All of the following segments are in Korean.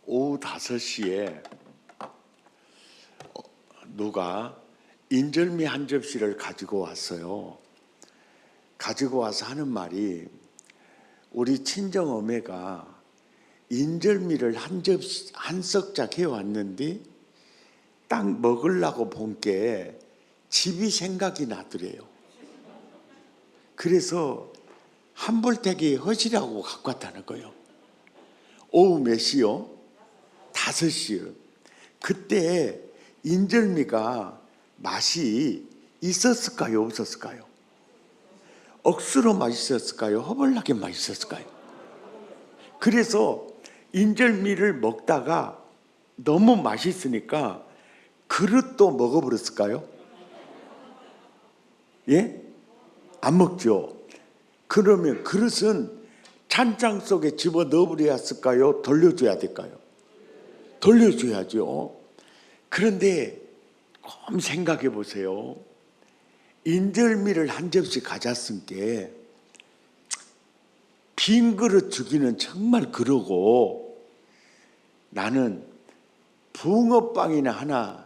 오후 5시에 누가 인절미 한 접시를 가지고 왔어요. 가지고 와서 하는 말이, 우리 친정어매가 인절미를 한 석작 해왔는데 딱 먹으려고 본 게 집이 생각이 나더래요. 그래서 한볼태기 허시라고 갖고 왔다는 거예요. 오후 몇 시요? 5시요. 그때 인절미가 맛이 있었을까요? 없었을까요? 억수로 맛있었을까요? 허벌나게 맛있었을까요? 그래서 인절미를 먹다가 너무 맛있으니까 그릇도 먹어버렸을까요? 예? 안 먹죠. 그러면 그릇은 찬장 속에 집어 넣어버려야 했을까요? 돌려줘야 될까요? 돌려줘야죠. 그런데 좀 생각해 보세요. 인절미를 한 접시 가져왔으니까 빈 그릇 주기는 정말 그러고, 나는 붕어빵이나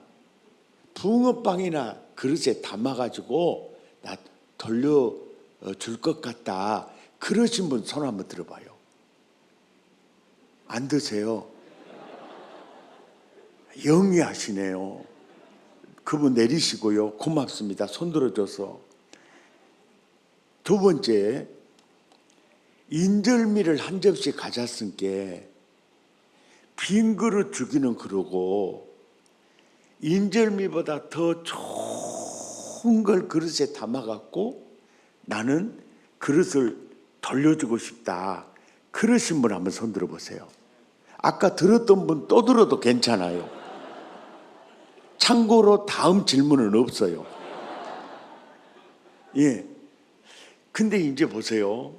그릇에 담아가지고 나 돌려줄 것 같다. 그러신 분 손 한번 들어봐요. 안 드세요? 영리하시네요. 그분 내리시고요. 고맙습니다. 손 들어줘서. 두 번째, 인절미를 한 접시 가져왔으니까 빈 그릇 주기는 그러고, 인절미보다 더 좋은 걸 그릇에 담아갖고 나는 그릇을 돌려주고 싶다. 그러신 분 한번 손 들어보세요. 아까 들었던 분 또 들어도 괜찮아요. 참고로 다음 질문은 없어요. 예. 근데 이제 보세요.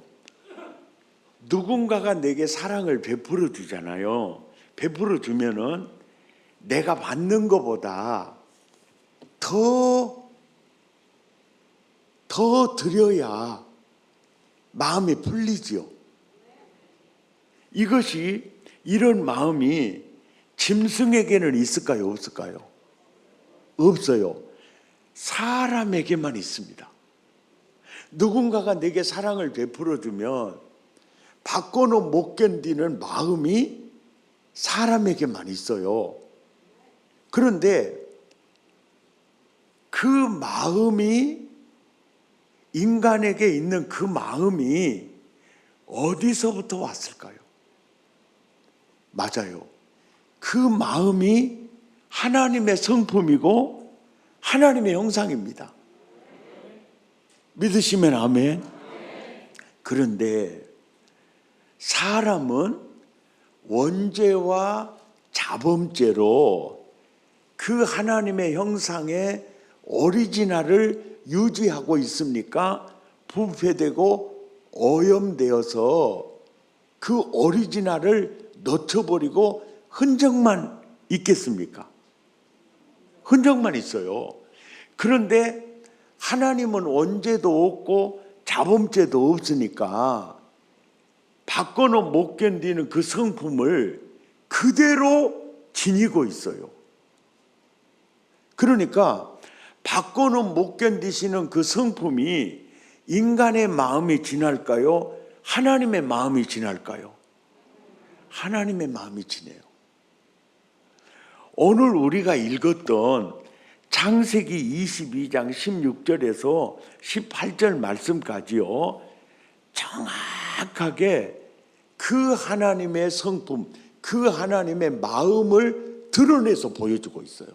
누군가가 내게 사랑을 베풀어 주잖아요. 베풀어 주면은 내가 받는 것보다 더 드려야 마음이 풀리지요. 이런 마음이 짐승에게는 있을까요? 없을까요? 없어요. 사람에게만 있습니다. 누군가가 내게 사랑을 베풀어 주면 받고는 못 견디는 마음이 사람에게만 있어요. 그런데 그 마음이, 인간에게 있는 그 마음이 어디서부터 왔을까요? 맞아요. 그 마음이 하나님의 성품이고 하나님의 형상입니다. 믿으시면 아멘. 그런데 사람은 원죄와 자범죄로 그 하나님의 형상의 오리지널을 유지하고 있으니까 부패되고 오염되어서 그 오리지널을 놓쳐버리고 흔적만 있겠습니까? 흔적만 있어요. 그런데 하나님은 원죄도 없고 자범죄도 없으니까 받고는 못 견디는 그 성품을 그대로 지니고 있어요. 그러니까 받고는 못 견디시는 그 성품이 인간의 마음이 지날까요? 하나님의 마음이 지날까요? 하나님의 마음이 지네요. 오늘 우리가 읽었던 창세기 22장 16절에서 18절 말씀까지요, 정확하게 그 하나님의 성품, 그 하나님의 마음을 드러내서 보여주고 있어요.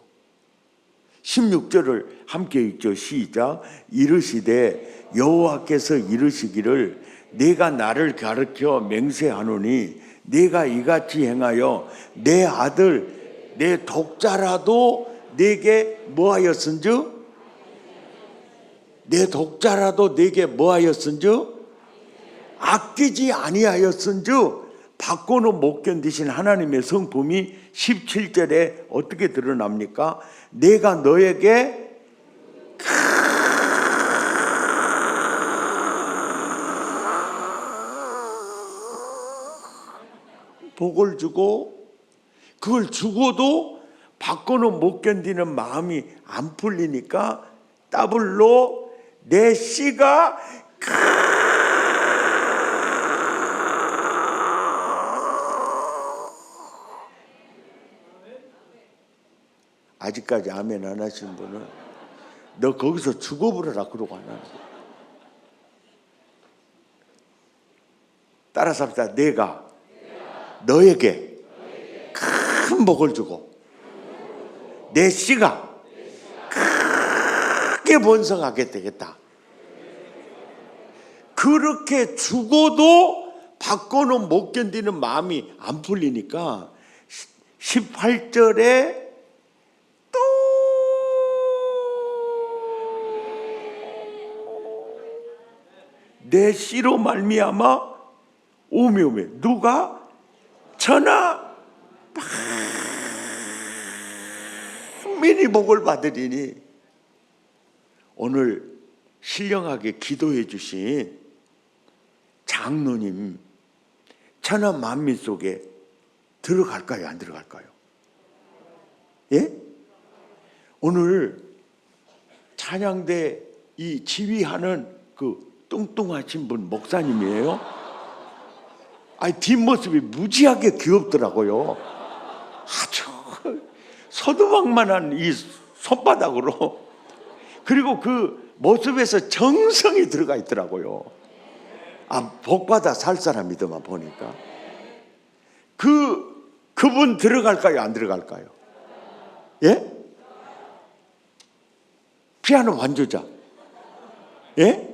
16절을 함께 읽죠. 시작. 이르시되 여호와께서 이르시기를 내가 나를 가르쳐 맹세하노니 네가 이같이 행하여 내 아들 내 독자라도 내게 뭐하였은즉, 내 독자라도 내게 뭐하였은즉, 아끼지 아니하였은즉, 받고는 못 견디신 하나님의 성품이 17절에 어떻게 드러납니까? 내가 너에게 복을 주고 그걸 주고도 받고는 못 견디는 마음이 안 풀리니까 더블로 내 씨가 아직까지 아멘 안 하신 분은 너 거기서 죽어버려라 그러고 안 하는 거야. 따라서 합시다. 내가 너에게 큰 복을 주고 내 씨가 크게 번성하게 되겠다. 그렇게 죽어도 받고는 못 견디는 마음이 안 풀리니까 18절에 또 내 씨로 말미암아 오메오메 누가 천하 만민이 복을 받으리니. 오늘 신령하게 기도해 주신 장로님 천하 만민 속에 들어갈까요? 안 들어갈까요? 예? 오늘 찬양대 이 지휘하는 그 뚱뚱하신 분 목사님이에요. 아니 뒷모습이 무지하게 귀엽더라고요. 아주 서두방만한 이 손바닥으로. 그리고 그 모습에서 정성이 들어가 있더라고요. 아, 복받아 살 사람이더만 보니까. 그분 들어갈까요? 안 들어갈까요? 예? 피아노 완주자. 예?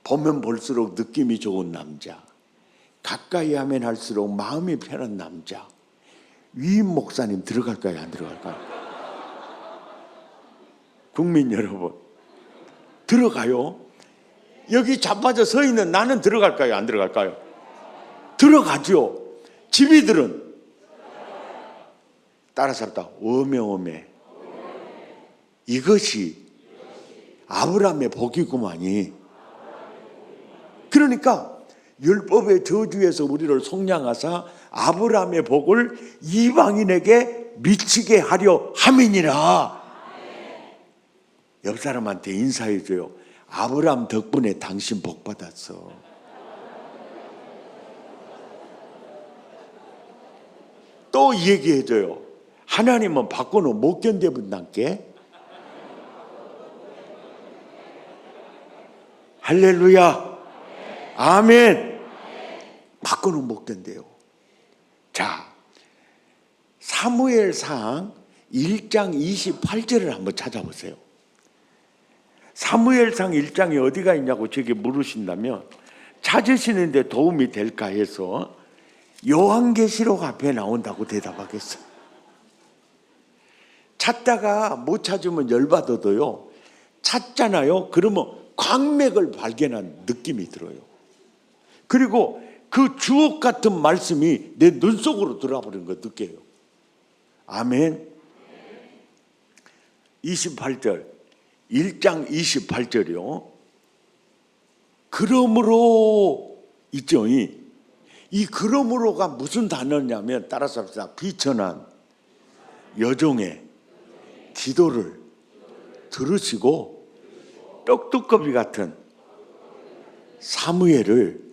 보면 볼수록 느낌이 좋은 남자. 가까이 하면 할수록 마음이 편한 남자. 위임 목사님 들어갈까요? 안 들어갈까요? 국민 여러분, 들어가요? 여기 자빠져 서 있는 나는 들어갈까요? 안 들어갈까요? 들어가죠. 지비들은 따라서 합다. 오메오메. 이것이 아브라함의 복이구만이. 그러니까 율법의 저주에서 우리를 속량하사 아브라함의 복을 이방인에게 미치게 하려 함이니라. 옆 사람한테 인사해 줘요. 아브라함 덕분에 당신 복 받았어. 또 얘기해 줘요. 하나님은 받고는 못 견뎌본다께. 할렐루야. 아멘. 받고는 못 견뎌요. 자, 사무엘상 1장 28절을 한번 찾아보세요. 사무엘상 1장이 어디가 있냐고 저에게 물으신다면 찾으시는데 도움이 될까 해서 요한계시록 앞에 나온다고 대답하겠어요. 찾다가 못 찾으면 열받아도요, 찾잖아요. 그러면 광맥을 발견한 느낌이 들어요. 그리고 그 주옥 같은 말씀이 내 눈 속으로 들어와버린 거 느껴요. 아멘. 28절 1장 28절이요. 그러므로 있죠. 이 그러므로가 무슨 단어냐면 따라서 합시다. 비천한 여종의 기도를 들으시고 떡두꺼비 같은 사무엘을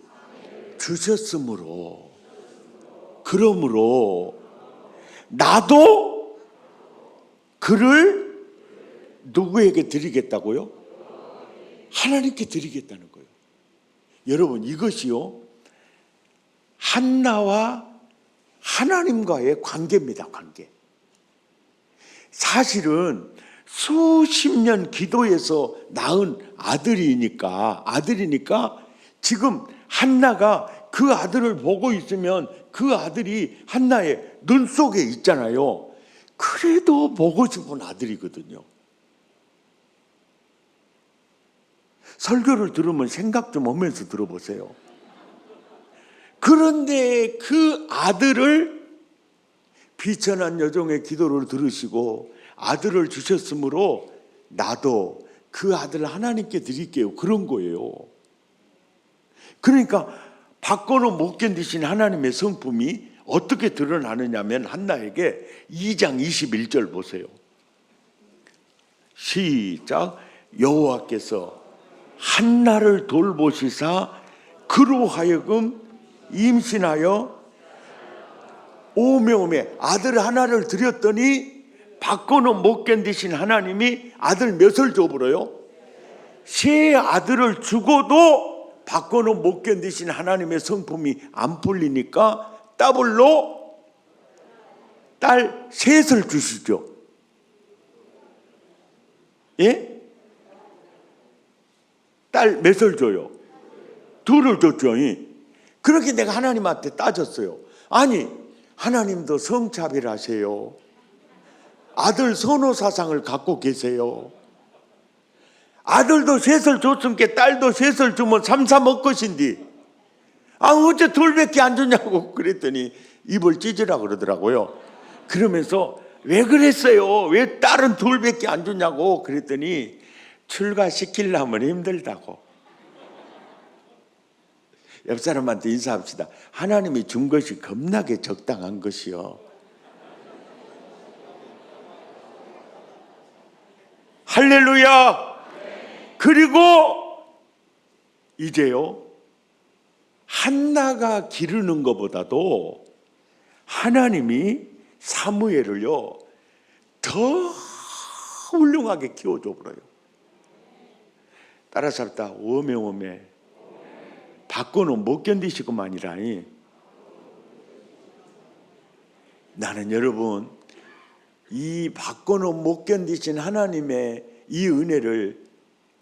주셨으므로 그러므로 나도 그를 누구에게 드리겠다고요? 하나님께 드리겠다는 거예요. 여러분 이것이요 한나와 하나님과의 관계입니다. 관계. 사실은 수십 년 기도해서 낳은 아들이니까 지금 한나가 그 아들을 보고 있으면 그 아들이 한나의 눈 속에 있잖아요. 그래도 보고 싶은 아들이거든요. 설교를 들으면 생각 좀 하면서 들어보세요. 그런데 그 아들을 비천한 여종의 기도를 들으시고 아들을 주셨으므로 나도 그 아들을 하나님께 드릴게요. 그런 거예요. 그러니까 받고는 못 견디신 하나님의 성품이 어떻게 드러나느냐면 한나에게 2장 21절 보세요. 시작. 여호와께서 한나를 돌보시사 그로 하여금 임신하여 오메오메 아들 하나를 드렸더니 받고는 못 견디신 하나님이 아들 몇을 줘버려요? 세 아들을 주고도 받고는 못 견디신 하나님의 성품이 안 풀리니까 더블로 딸 셋을 주시죠. 예? 딸 몇을 줘요? 둘을 줬죠. 그렇게 내가 하나님한테 따졌어요. 아니, 하나님도 성차별하세요. 아들 선호 사상을 갖고 계세요. 아들도 셋을 줬으니까 딸도 셋을 주면 삼삼 먹것인디 어째 둘밖에 안 주냐고 그랬더니 입을 찢으라 그러더라고요. 그러면서 왜 그랬어요? 왜 딸은 둘밖에 안 주냐고 그랬더니 출가시키려면 힘들다고. 옆 사람한테 인사합시다. 하나님이 준 것이 겁나게 적당한 것이요. 할렐루야. 그리고 이제요, 한나가 기르는 것보다도 하나님이 사무엘을요 더 훌륭하게 키워줘 버려요. 따라서 합시다. 오메오메 받고는 못 견디시고만이라니. 나는 여러분 이 받고는 못 견디신 하나님의 이 은혜를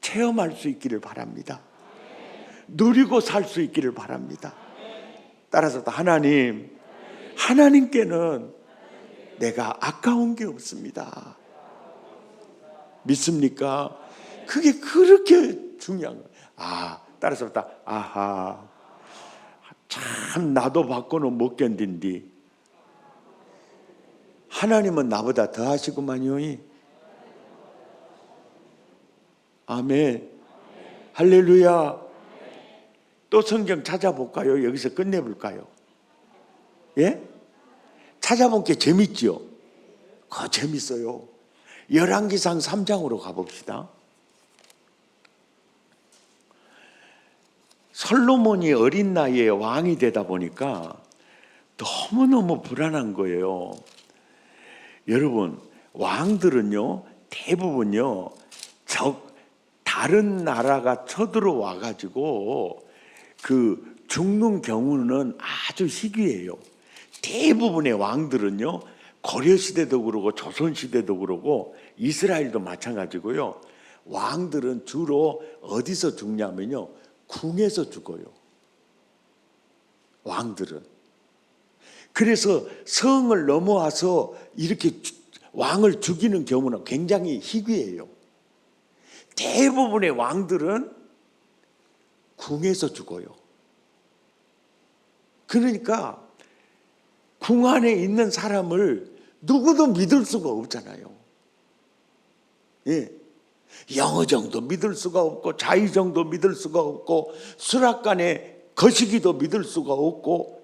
체험할 수 있기를 바랍니다. 누리고 살 수 있기를 바랍니다. 따라서 하나님께는 내가 아까운 게 없습니다. 믿습니까? 그게 그렇게 중요한 거예요. 따라서 아하, 참 나도 받고는 못 견딘디 하나님은 나보다 더 하시구만요. 아멘. 할렐루야. 또 성경 찾아볼까요? 여기서 끝내볼까요? 예? 찾아본 게 재밌죠? 재밌어요. 열왕기상 3장으로 가봅시다. 솔로몬이 어린 나이에 왕이 되다 보니까 너무너무 불안한 거예요. 여러분, 왕들은요 대부분요 다른 나라가 쳐들어와 가지고 그 죽는 경우는 아주 희귀해요. 대부분의 왕들은요 고려시대도 그러고 조선시대도 그러고 이스라엘도 마찬가지고요. 왕들은 주로 어디서 죽냐면요 궁에서 죽어요. 왕들은. 그래서 성을 넘어와서 이렇게 왕을 죽이는 경우는 굉장히 희귀해요. 대부분의 왕들은 궁에서 죽어요. 그러니까 궁 안에 있는 사람을 누구도 믿을 수가 없잖아요. 예. 영의정도 믿을 수가 없고 자의정도 믿을 수가 없고 수락관의 거시기도 믿을 수가 없고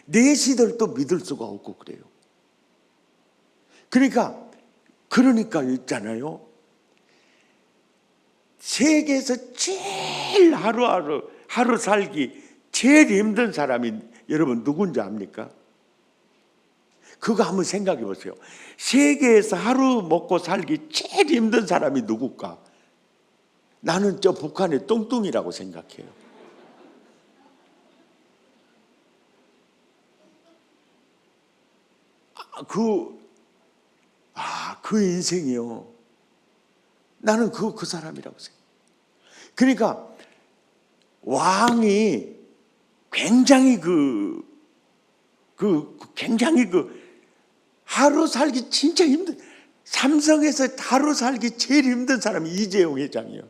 내시들도 믿을 수가 없고 그래요. 그러니까 있잖아요. 세계에서 제일 하루 살기 제일 힘든 사람이 여러분 누군지 압니까? 그거 한번 생각해 보세요. 세계에서 하루 먹고 살기 제일 힘든 사람이 누굴까? 나는 저 북한의 뚱뚱이라고 생각해요. 그 인생이요. 나는 그 사람이라고 생각해요. 그러니까 왕이 굉장히 굉장히 하루 살기 진짜 힘든, 삼성에서 하루 살기 제일 힘든 사람이 이재용 회장이요.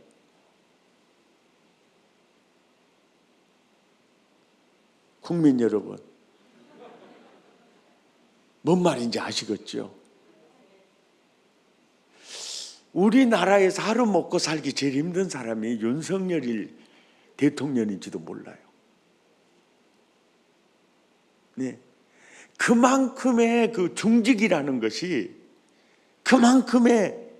국민 여러분, 뭔 말인지 아시겠죠? 우리나라에서 하루 먹고 살기 제일 힘든 사람이 윤석열 대통령인지도 몰라요. 네. 그만큼의 그 중직이라는 것이 그만큼의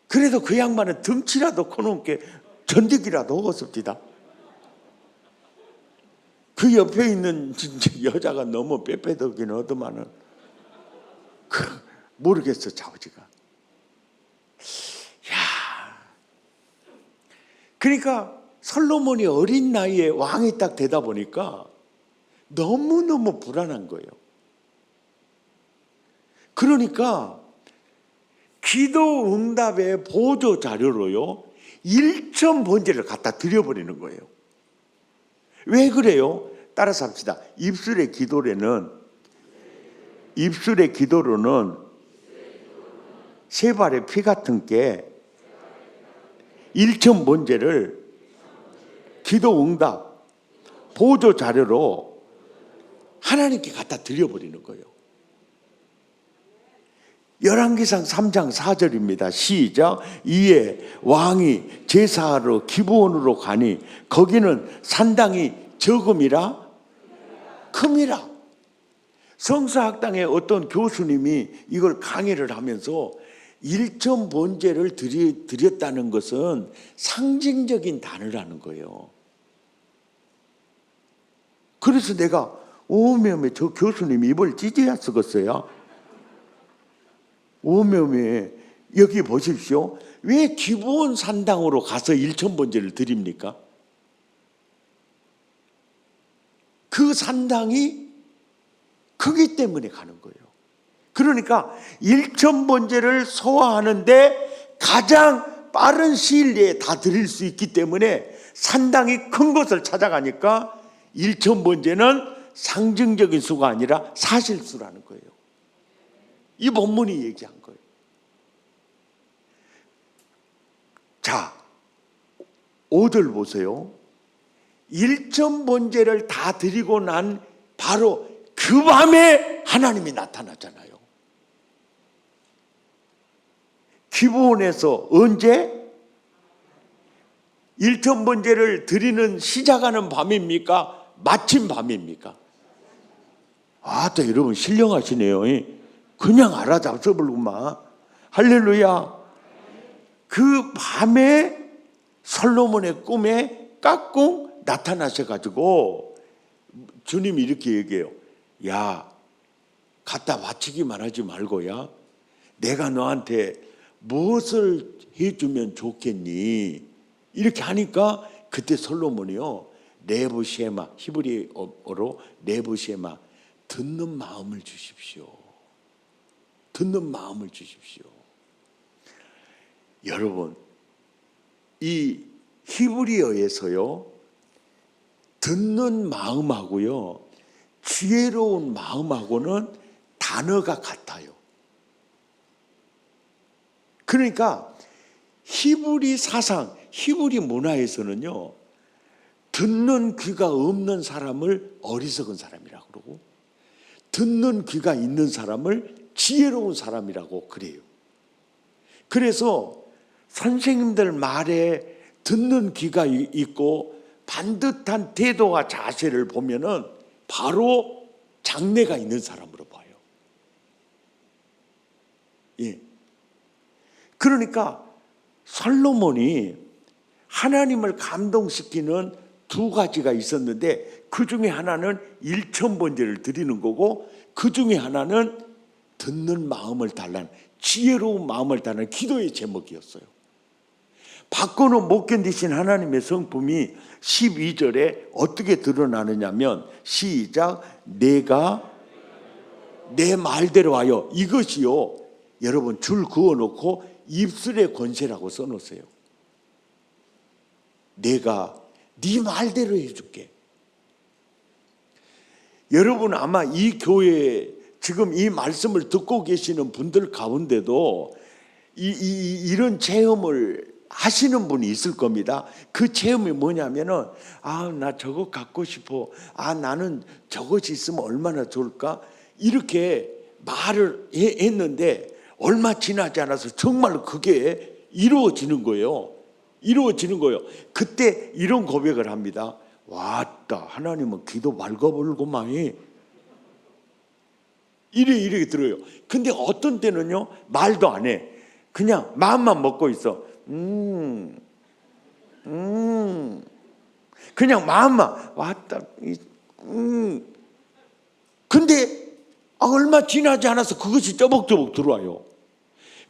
그래도 그 양반은 덩치라도 커놓게 전득이라도 없었습니다. 그 옆에 있는 진짜 여자가 너무 빼빼덕이는 어더만은 모르겠어 아버지가. 야, 그러니까 솔로몬이 어린 나이에 왕이 딱 되다 보니까 너무너무 불안한 거예요. 그러니까 기도 응답의 보조 자료로요 1천 번제를 갖다 드려버리는 거예요. 왜 그래요? 따라서 합시다. 입술의 기도로는 세 발의 피 같은 게 1천 번제를 기도 응답 보조 자료로 하나님께 갖다 드려버리는 거예요. 열왕기상 3장 4절입니다. 시작. 이에 왕이 제사하러 기브온으로 가니 거기는 산당이 적음이라 큼이라. 성서학당의 어떤 교수님이 이걸 강의를 하면서 1천 번제를 드렸다는 것은 상징적인 단어라는 거예요. 그래서 내가 오메오메 저 교수님이 입을 찢어야 쓰겠어요. 오메오메 여기 보십시오. 왜 기브온 산당으로 가서 1천 번제를 드립니까? 그 산당이 크기 때문에 가는 거예요. 그러니까 1천 번제를 소화하는데 가장 빠른 시일 내에 다 드릴 수 있기 때문에 산당이 큰 것을 찾아가니까 1천 번제는 상징적인 수가 아니라 사실수라는 거예요. 이 본문이 얘기한 거예요. 자, 5절 보세요. 1천 번제를 다 드리고 난 바로 그 밤에 하나님이 나타나잖아요. 기브온에서 언제? 1천 번제를 드리는 시작하는 밤입니까? 마침 밤입니까? 또 여러분 신령하시네요. 그냥 알아잡숴버리구만. 할렐루야. 그 밤에 솔로몬의 꿈에 깍꿍 나타나셔가지고 주님이 이렇게 얘기해요. 야, 갖다 바치기만 하지 말고야 내가 너한테 무엇을 해주면 좋겠니? 이렇게 하니까 그때 솔로몬이요 네부시에마, 히브리어로 네부시에마, 듣는 마음을 주십시오. 듣는 마음을 주십시오. 여러분, 이 히브리어에서요 듣는 마음하고요 지혜로운 마음하고는 단어가 같아요. 그러니까 히브리 사상, 히브리 문화에서는요 듣는 귀가 없는 사람을 어리석은 사람이라고 그러고 듣는 귀가 있는 사람을 지혜로운 사람이라고 그래요. 그래서 선생님들 말에 듣는 귀가 있고 반듯한 태도와 자세를 보면은 바로 장래가 있는 사람으로 봐요. 예. 그러니까 솔로몬이 하나님을 감동시키는 두 가지가 있었는데 그 중에 하나는 1천 번제를 드리는 거고 그 중에 하나는 듣는 마음을 달라는 지혜로운 마음을 달라는 기도의 제목이었어요. 받고는 못 견디신 하나님의 성품이 12절에 어떻게 드러나느냐면 시작. 내가 내 말대로 하여 이것이요 여러분 줄 그어놓고 입술의 권세라고 써놓으세요. 내가 네 말대로 해줄게. 여러분 아마 이 교회에 지금 이 말씀을 듣고 계시는 분들 가운데도 이런 체험을 하시는 분이 있을 겁니다. 그 체험이 뭐냐면은 나 저거 갖고 싶어. 나는 저것이 있으면 얼마나 좋을까? 이렇게 말을 했는데 얼마 지나지 않아서 정말 그게 이루어지는 거예요. 이루어지는 거예요. 그때 이런 고백을 합니다. 왔다, 하나님은 기도 맑아버리고만이 이렇게 들어요. 근데 어떤 때는요, 말도 안 해. 그냥 마음만 먹고 있어. 그냥 마음만 왔다. 근데 얼마 지나지 않아서 그것이 쩌벅쩌벅 들어와요.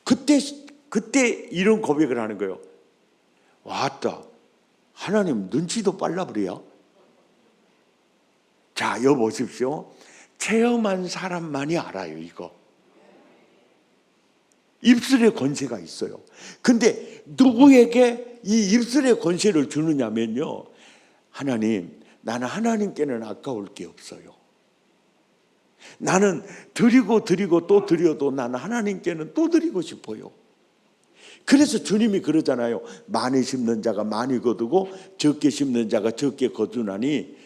그때 이런 고백을 하는 거예요. 왔다, 하나님 눈치도 빨라버려. 자, 여보십시오. 체험한 사람만이 알아요, 이거. 입술의 권세가 있어요. 근데 누구에게 이 입술의 권세를 주느냐면요, 하나님, 나는 하나님께는 아까울 게 없어요. 나는 드리고 또 드려도 나는 하나님께는 또 드리고 싶어요. 그래서 주님이 그러잖아요. 많이 심는 자가 많이 거두고 적게 심는 자가 적게 거두나니,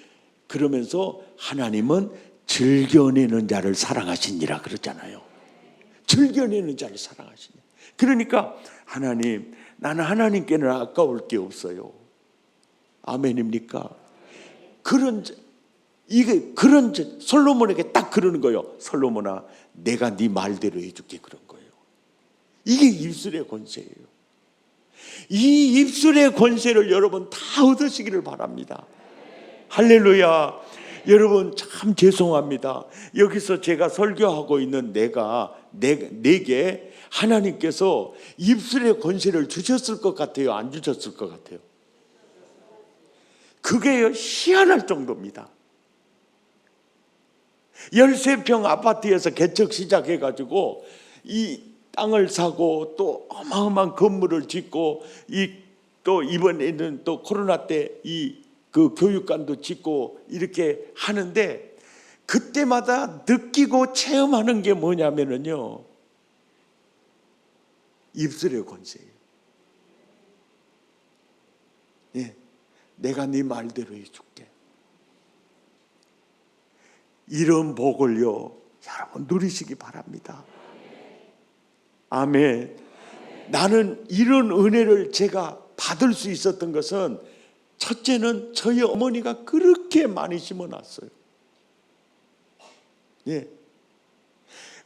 그러면서 하나님은 즐겨내는 자를 사랑하시니라 그러잖아요. 즐겨내는 자를 사랑하시니. 그러니까 하나님, 나는 하나님께는 아까울 게 없어요. 아멘입니까? 그런 솔로몬에게 딱 그러는 거예요. 솔로몬아, 내가 네 말대로 해줄게, 그런 거예요. 이게 입술의 권세예요. 이 입술의 권세를 여러분 다 얻으시기를 바랍니다. 할렐루야. 여러분 참 죄송합니다. 여기서 제가 설교하고 있는 내게 하나님께서 입술의 권세를 주셨을 것 같아요? 안 주셨을 것 같아요? 그게 희한할 정도입니다. 13평 아파트에서 개척 시작해가지고 이 땅을 사고 또 어마어마한 건물을 짓고 또 이번에는 또 코로나 때 그 교육관도 짓고 이렇게 하는데, 그때마다 느끼고 체험하는 게 뭐냐면요, 입술의 권세예요. 예, 내가 네 말대로 해줄게. 이런 복을요, 여러분 누리시기 바랍니다. 아멘. 나는 이런 은혜를 제가 받을 수 있었던 것은, 첫째는 저희 어머니가 그렇게 많이 심어놨어요. 예.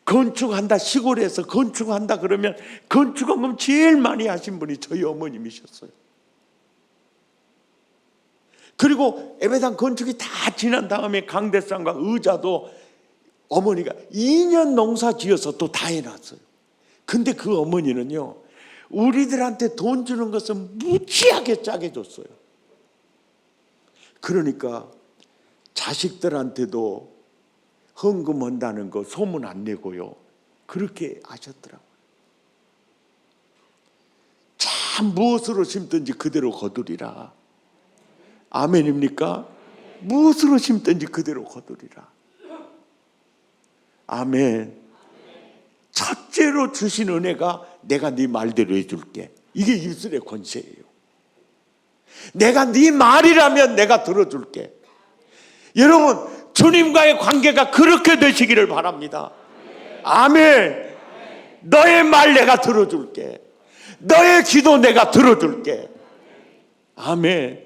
건축한다, 시골에서 건축한다 그러면 건축하면 제일 많이 하신 분이 저희 어머님이셨어요. 그리고 예배당 건축이 다 지난 다음에 강대상과 의자도 어머니가 2년 농사 지어서 또 다 해놨어요. 근데 그 어머니는요, 우리들한테 돈 주는 것은 무지하게 짜게 줬어요. 그러니까 자식들한테도 헌금한다는 거 소문 안 내고요, 그렇게 하셨더라고요. 참 무엇으로 심든지 그대로 거두리라. 아멘입니까? 무엇으로 심든지 그대로 거두리라. 아멘. 첫째로 주신 은혜가 내가 네 말대로 해줄게. 이게 입술의 권세예요. 내가 네 말이라면 내가 들어줄게. 여러분, 주님과의 관계가 그렇게 되시기를 바랍니다. 아멘. 너의 말 내가 들어줄게. 너의 기도 내가 들어줄게. 아멘.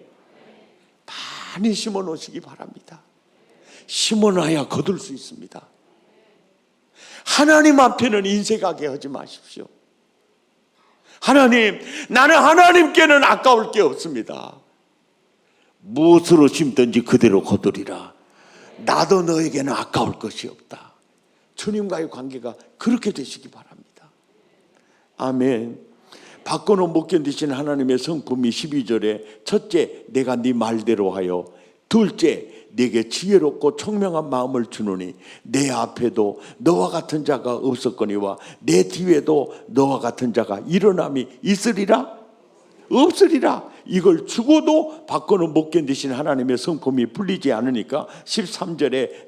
많이 심어 놓으시기 바랍니다. 심어놔야 거둘 수 있습니다. 하나님 앞에는 인색하게 하지 마십시오. 하나님, 나는 하나님께는 아까울 게 없습니다. 무엇으로 심든지 그대로 거두리라. 나도 너에게는 아까울 것이 없다. 주님과의 관계가 그렇게 되시기 바랍니다. 아멘. 받고는 못 견디신 하나님의 성품이 12절에 첫째, 내가 네 말대로 하여, 둘째, 내게 지혜롭고 총명한 마음을 주노니 내 앞에도 너와 같은 자가 없었거니와 내 뒤에도 너와 같은 자가 일어남이 있으리라? 없으리라. 이걸 주고도 받고는 못 견디신 하나님의 성품이 풀리지 않으니까 13절에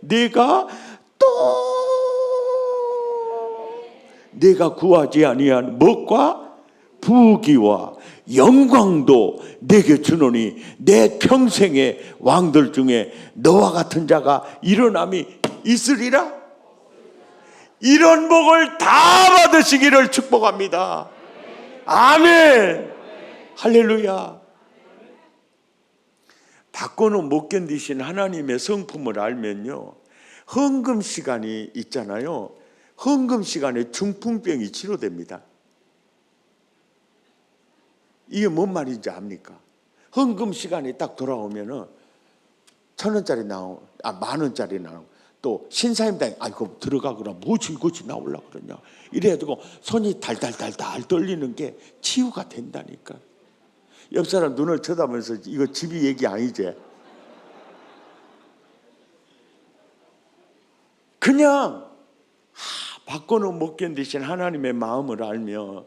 내가 구하지 아니한 먹과 부귀와 영광도 내게 주노니 내 평생의 왕들 중에 너와 같은 자가 일어남이 있으리라. 이런 복을 다 받으시기를 축복합니다. 아멘. 할렐루야. 받고는 못 견디신 하나님의 성품을 알면요, 헌금 시간이 있잖아요. 헌금 시간에 중풍병이 치료됩니다. 이게 뭔 말인지 압니까? 헌금 시간이 딱 돌아오면은 1,000원짜리 나오고, 10,000원짜리 나오고, 또 신사임당에 아이고 들어가 그러면 뭐 즐거이 나오려고 그러냐, 이래가지고 손이 달달달달 떨리는 게 치유가 된다니까. 옆 사람 눈을 쳐다보면서 이거 집이 얘기 아니지? 그냥 받고는 못 견디신 하나님의 마음을 알면,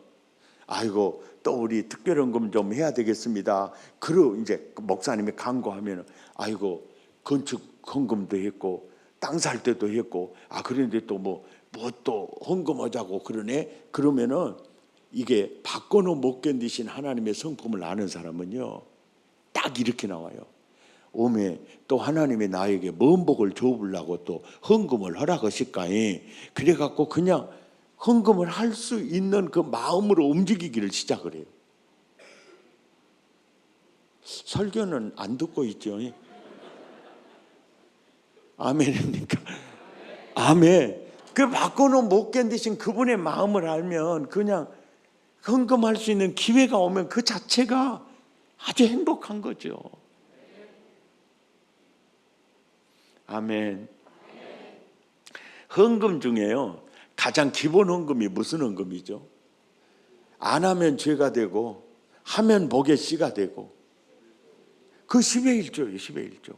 아이고 또 우리 특별헌금 좀 해야 되겠습니다. 그리고 이제 목사님이 간구하면, 아이고 건축 헌금도 했고 땅 살 때도 했고, 그런데 또 뭐 또 헌금하자고 그러네. 그러면은 이게 받고는 못 견디신 하나님의 성품을 아는 사람은요, 딱 이렇게 나와요. 오메 또 하나님이 나에게 뭔 복을 줘보려고 또 헌금을 허락하실까이. 그래갖고 그냥 헌금을 할 수 있는 그 마음으로 움직이기를 시작을 해요. 설교는 안 듣고 있죠. 아멘입니까? 아멘. 그 받고는 못 견디신 그분의 마음을 알면 그냥 헌금할 수 있는 기회가 오면 그 자체가 아주 행복한 거죠. 아멘. 헌금 중에요, 가장 기본 헌금이 무슨 헌금이죠? 안 하면 죄가 되고 하면 복의 씨가 되고, 그 10의 1조예요. 10의 1조.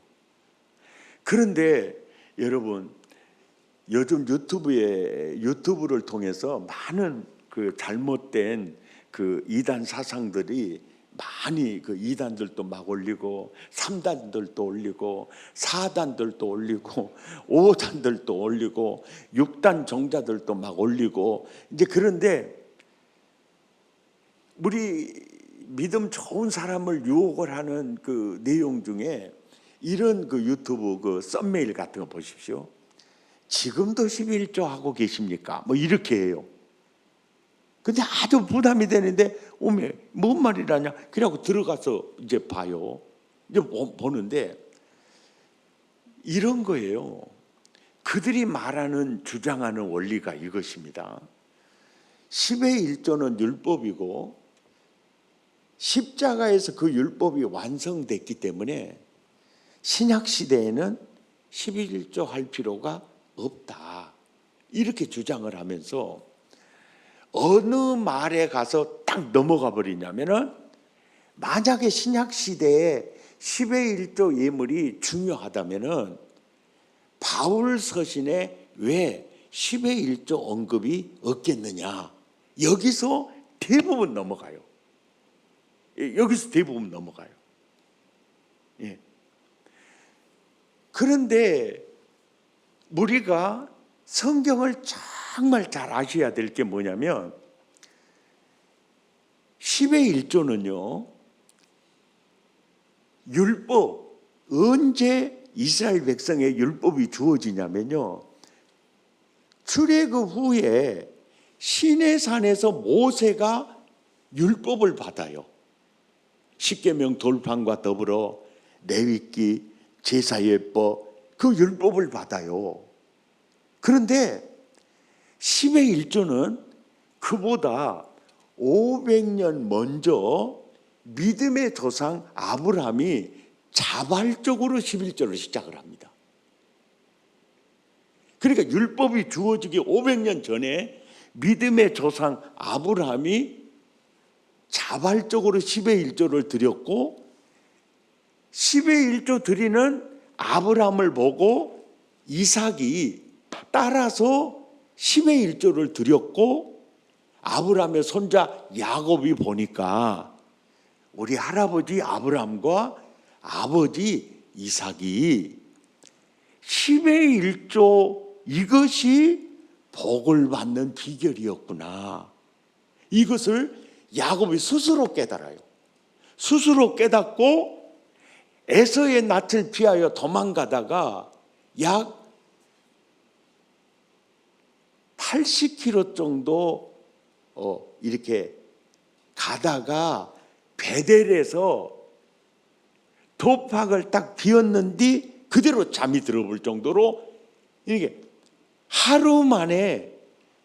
그런데 여러분, 요즘 유튜브를 통해서 많은 그 잘못된 그 이단 사상들이 많이, 그 2단들도 막 올리고 3단들도 올리고 4단들도 올리고 5단들도 올리고 6단 종자들도 막 올리고, 이제 그런데 우리 믿음 좋은 사람을 유혹을 하는 그 내용 중에 이런 그 유튜브 그 썸메일 같은 거 보십시오. 지금도 11조 하고 계십니까? 뭐 이렇게 해요. 근데 아주 부담이 되는데, 오메 뭔 말이라냐? 그래갖고 들어가서 이제 봐요. 이제 보는데 이런 거예요. 그들이 말하는 주장하는 원리가 이것입니다. 10의 1조는 율법이고 십자가에서 그 율법이 완성됐기 때문에 신약 시대에는 11조 할 필요가 없다, 이렇게 주장을 하면서 어느 말에 가서 딱 넘어가 버리냐면은, 만약에 신약 시대에 10의 1조 예물이 중요하다면은 바울 서신에 왜 10의 1조 언급이 없겠느냐, 여기서 대부분 넘어가요. 여기서 대부분 넘어가요. 예. 그런데 우리가 성경을 정말 잘 아셔야 될 게 뭐냐면, 10의 1조는요, 율법, 언제 이스라엘 백성의 율법이 주어지냐면요, 출애굽 후에 시내산에서 모세가 율법을 받아요. 십계명 돌판과 더불어 레위기, 제사예법, 그 율법을 받아요. 그런데 10의 1조는 그보다 500년 먼저 믿음의 조상 아브라함이 자발적으로 11조를 시작을 합니다. 그러니까 율법이 주어지기 500년 전에 믿음의 조상 아브라함이 자발적으로 10의 1조를 드렸고, 10의 1조 드리는 아브라함을 보고 이삭이 따라서 10의 1조를 드렸고, 아브라함의 손자 야곱이 보니까 우리 할아버지 아브라함과 아버지 이삭이 10의 1조, 이것이 복을 받는 비결이었구나, 이것을 야곱이 스스로 깨달아요. 스스로 깨닫고 에서의 낯을 피하여 도망가다가 약 80km 정도 이렇게 가다가 베델에서 도박을 딱 비웠는데 그대로 잠이 들어볼 정도로 이게 하루 만에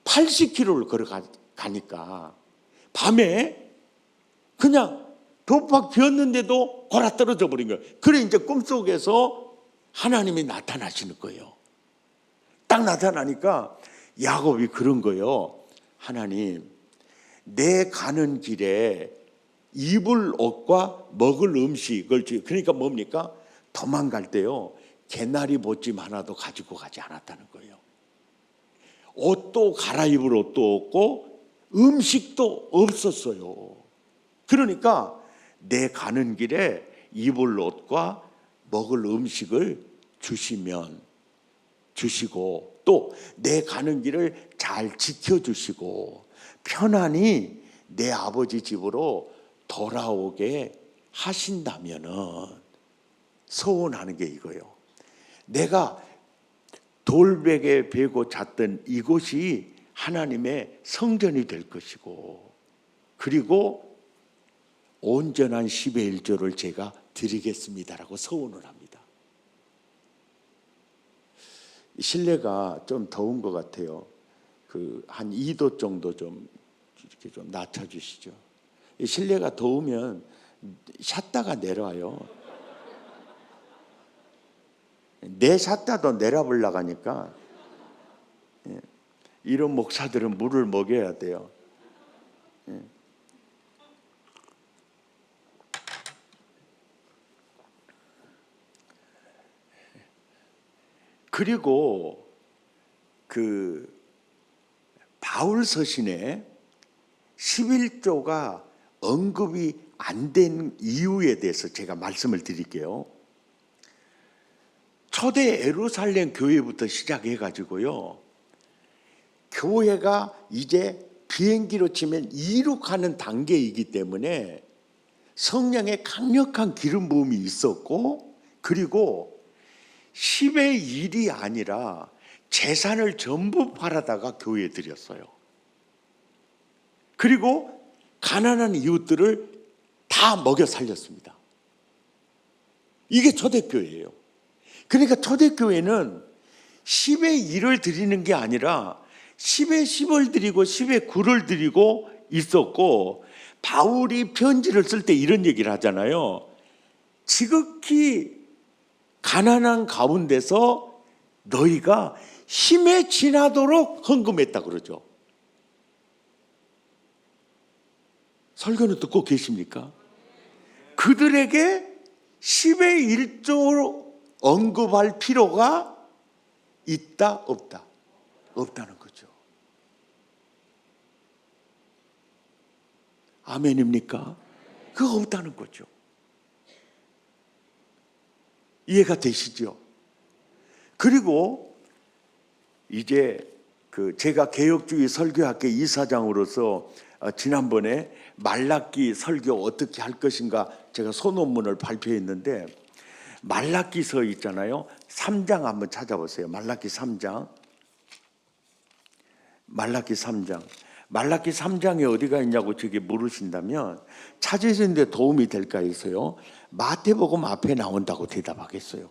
80km를 걸어가니까 밤에 그냥 도박 비웠는데도 골아 떨어져 버린 거예요. 그래 이제 꿈속에서 하나님이 나타나시는 거예요. 딱 나타나니까 야곱이 그런 거예요. 하나님, 내 가는 길에 입을 옷과 먹을 음식을 그러니까 뭡니까? 도망갈 때요 개나리 보찜 하나도 가지고 가지 않았다는 거예요. 옷도 갈아입을 옷도 없고 음식도 없었어요. 그러니까 내 가는 길에 입을 옷과 먹을 음식을 주시고 또 내 가는 길을 잘 지켜주시고 편안히 내 아버지 집으로 돌아오게 하신다면은 소원하는 게 이거예요. 내가 돌베개 베고 잤던 이곳이 하나님의 성전이 될 것이고 그리고 온전한 10의 1조를 제가 드리겠습니다라고 소원을 합니다. 실내가 좀 더운 것 같아요. 한 2도 정도 좀 이렇게 좀 낮춰주시죠. 실내가 더우면 샷다가 내려와요. 내 샷다도 내려보려고 하니까 이런 목사들은 물을 먹여야 돼요. 그리고 바울 서신에 11조가 언급이 안 된 이유에 대해서 제가 말씀을 드릴게요. 초대 예루살렘 교회부터 시작해 가지고요. 교회가 이제 비행기로 치면 이룩하는 단계이기 때문에 성령의 강력한 기름 부음이 있었고 그리고 10의 1이 아니라 재산을 전부 팔아다가 교회에 드렸어요. 그리고 가난한 이웃들을 다 먹여 살렸습니다. 이게 초대교회예요. 그러니까 초대교회는 10의 1을 드리는 게 아니라 10의 10을 드리고 10의 9를 드리고 있었고 바울이 편지를 쓸 때 이런 얘기를 하잖아요. 지극히 가난한 가운데서 너희가 힘에 지나도록 헌금했다 그러죠. 설교는 듣고 계십니까? 그들에게 10의 1조로 언급할 필요가 있다 없다? 없다는 거죠. 아멘입니까? 그거 없다는 거죠. 이해가 되시죠? 그리고 이제 제가 개혁주의 설교학회 이사장으로서 지난번에 말라기 설교 어떻게 할 것인가 제가 소논문을 발표했는데 말라기서 있잖아요. 3장 한번 찾아보세요. 말라기 3장. 말라기 3장에 어디가 있냐고 저기 물으신다면 찾으시는데 도움이 될까 해서요. 마태복음 앞에 나온다고 대답하겠어요.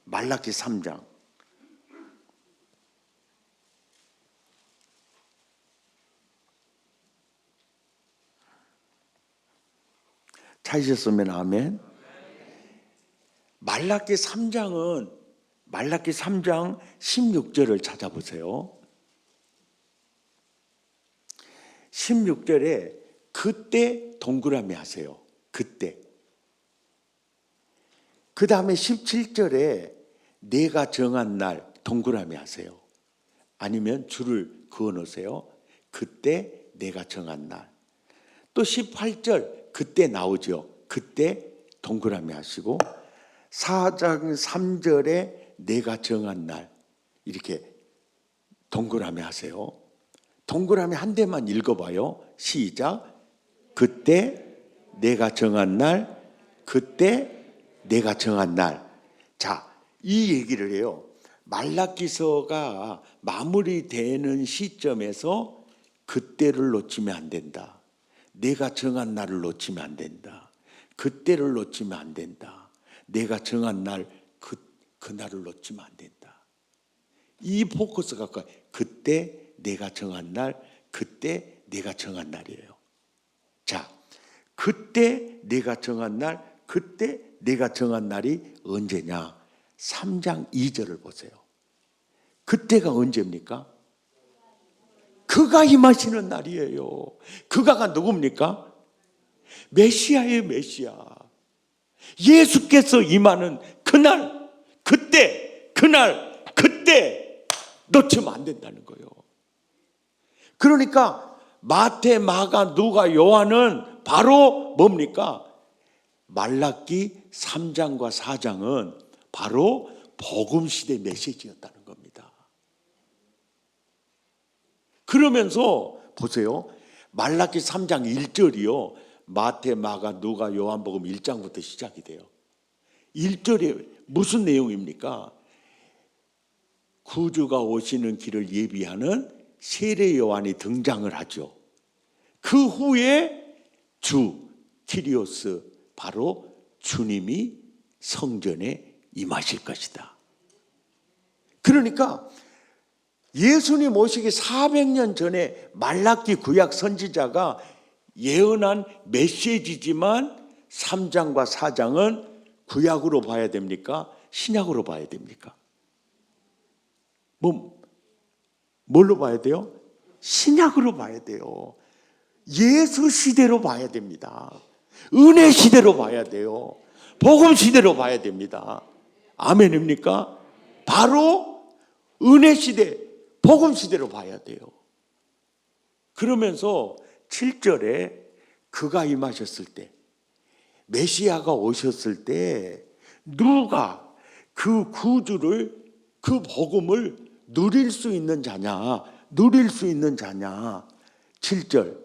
말라기 3장. 찾으셨으면 아멘. 말라기 3장 16절을 찾아보세요. 16절에 그때 동그라미 하세요. 그때. 그 다음에 17절에 내가 정한 날 동그라미 하세요. 아니면 줄을 그어 놓으세요. 그때 내가 정한 날. 또 18절 그때 나오죠. 그때 동그라미 하시고 4장 3절에 내가 정한 날 이렇게 동그라미 하세요. 동그라미 한 대만 읽어봐요. 시작. 그때 내가 정한 날, 그때 내가 정한 날. 자, 이 얘기를 해요. 말라기서가 마무리되는 시점에서 그때를 놓치면 안 된다. 내가 정한 날을 놓치면 안 된다. 그때를 놓치면 안 된다. 내가 정한 날, 그날을 놓치면 안 된다. 이 포커스가 그때 내가 정한 날, 그때 내가 정한 날이에요. 자, 그때 내가 정한 날, 그때 내가 정한 날이 언제냐? 3장 2절을 보세요. 그때가 언제입니까? 그가 임하시는 날이에요. 그가가 누굽니까? 메시아예요, 메시아. 예수께서 임하는 그날, 그때, 그날, 그때 놓치면 안 된다는 거예요. 그러니까 마태, 마가, 누가, 요한은 바로 뭡니까? 말라기 3장과 4장은 바로 복음시대 메시지였다는 겁니다. 그러면서 보세요. 말라기 3장 1절이요. 마태, 마가, 누가, 요한복음 1장부터 시작이 돼요. 1절에 무슨 내용입니까? 구주가 오시는 길을 예비하는 세례 요한이 등장을 하죠. 그 후에 주 키리오스, 바로 주님이 성전에 임하실 것이다. 그러니까 예수님 오시기 400년 전에 말라기 구약 선지자가 예언한 메시지지만 3장과 4장은 구약으로 봐야 됩니까? 신약으로 봐야 됩니까? 뭘로 봐야 돼요? 신약으로 봐야 돼요. 예수 시대로 봐야 됩니다. 은혜 시대로 봐야 돼요. 복음 시대로 봐야 됩니다. 아멘입니까? 바로 은혜 시대, 복음 시대로 봐야 돼요. 그러면서 7절에 그가 임하셨을 때, 메시아가 오셨을 때 누가 그 구주를, 그 복음을 누릴 수 있는 자냐, 누릴 수 있는 자냐. 7절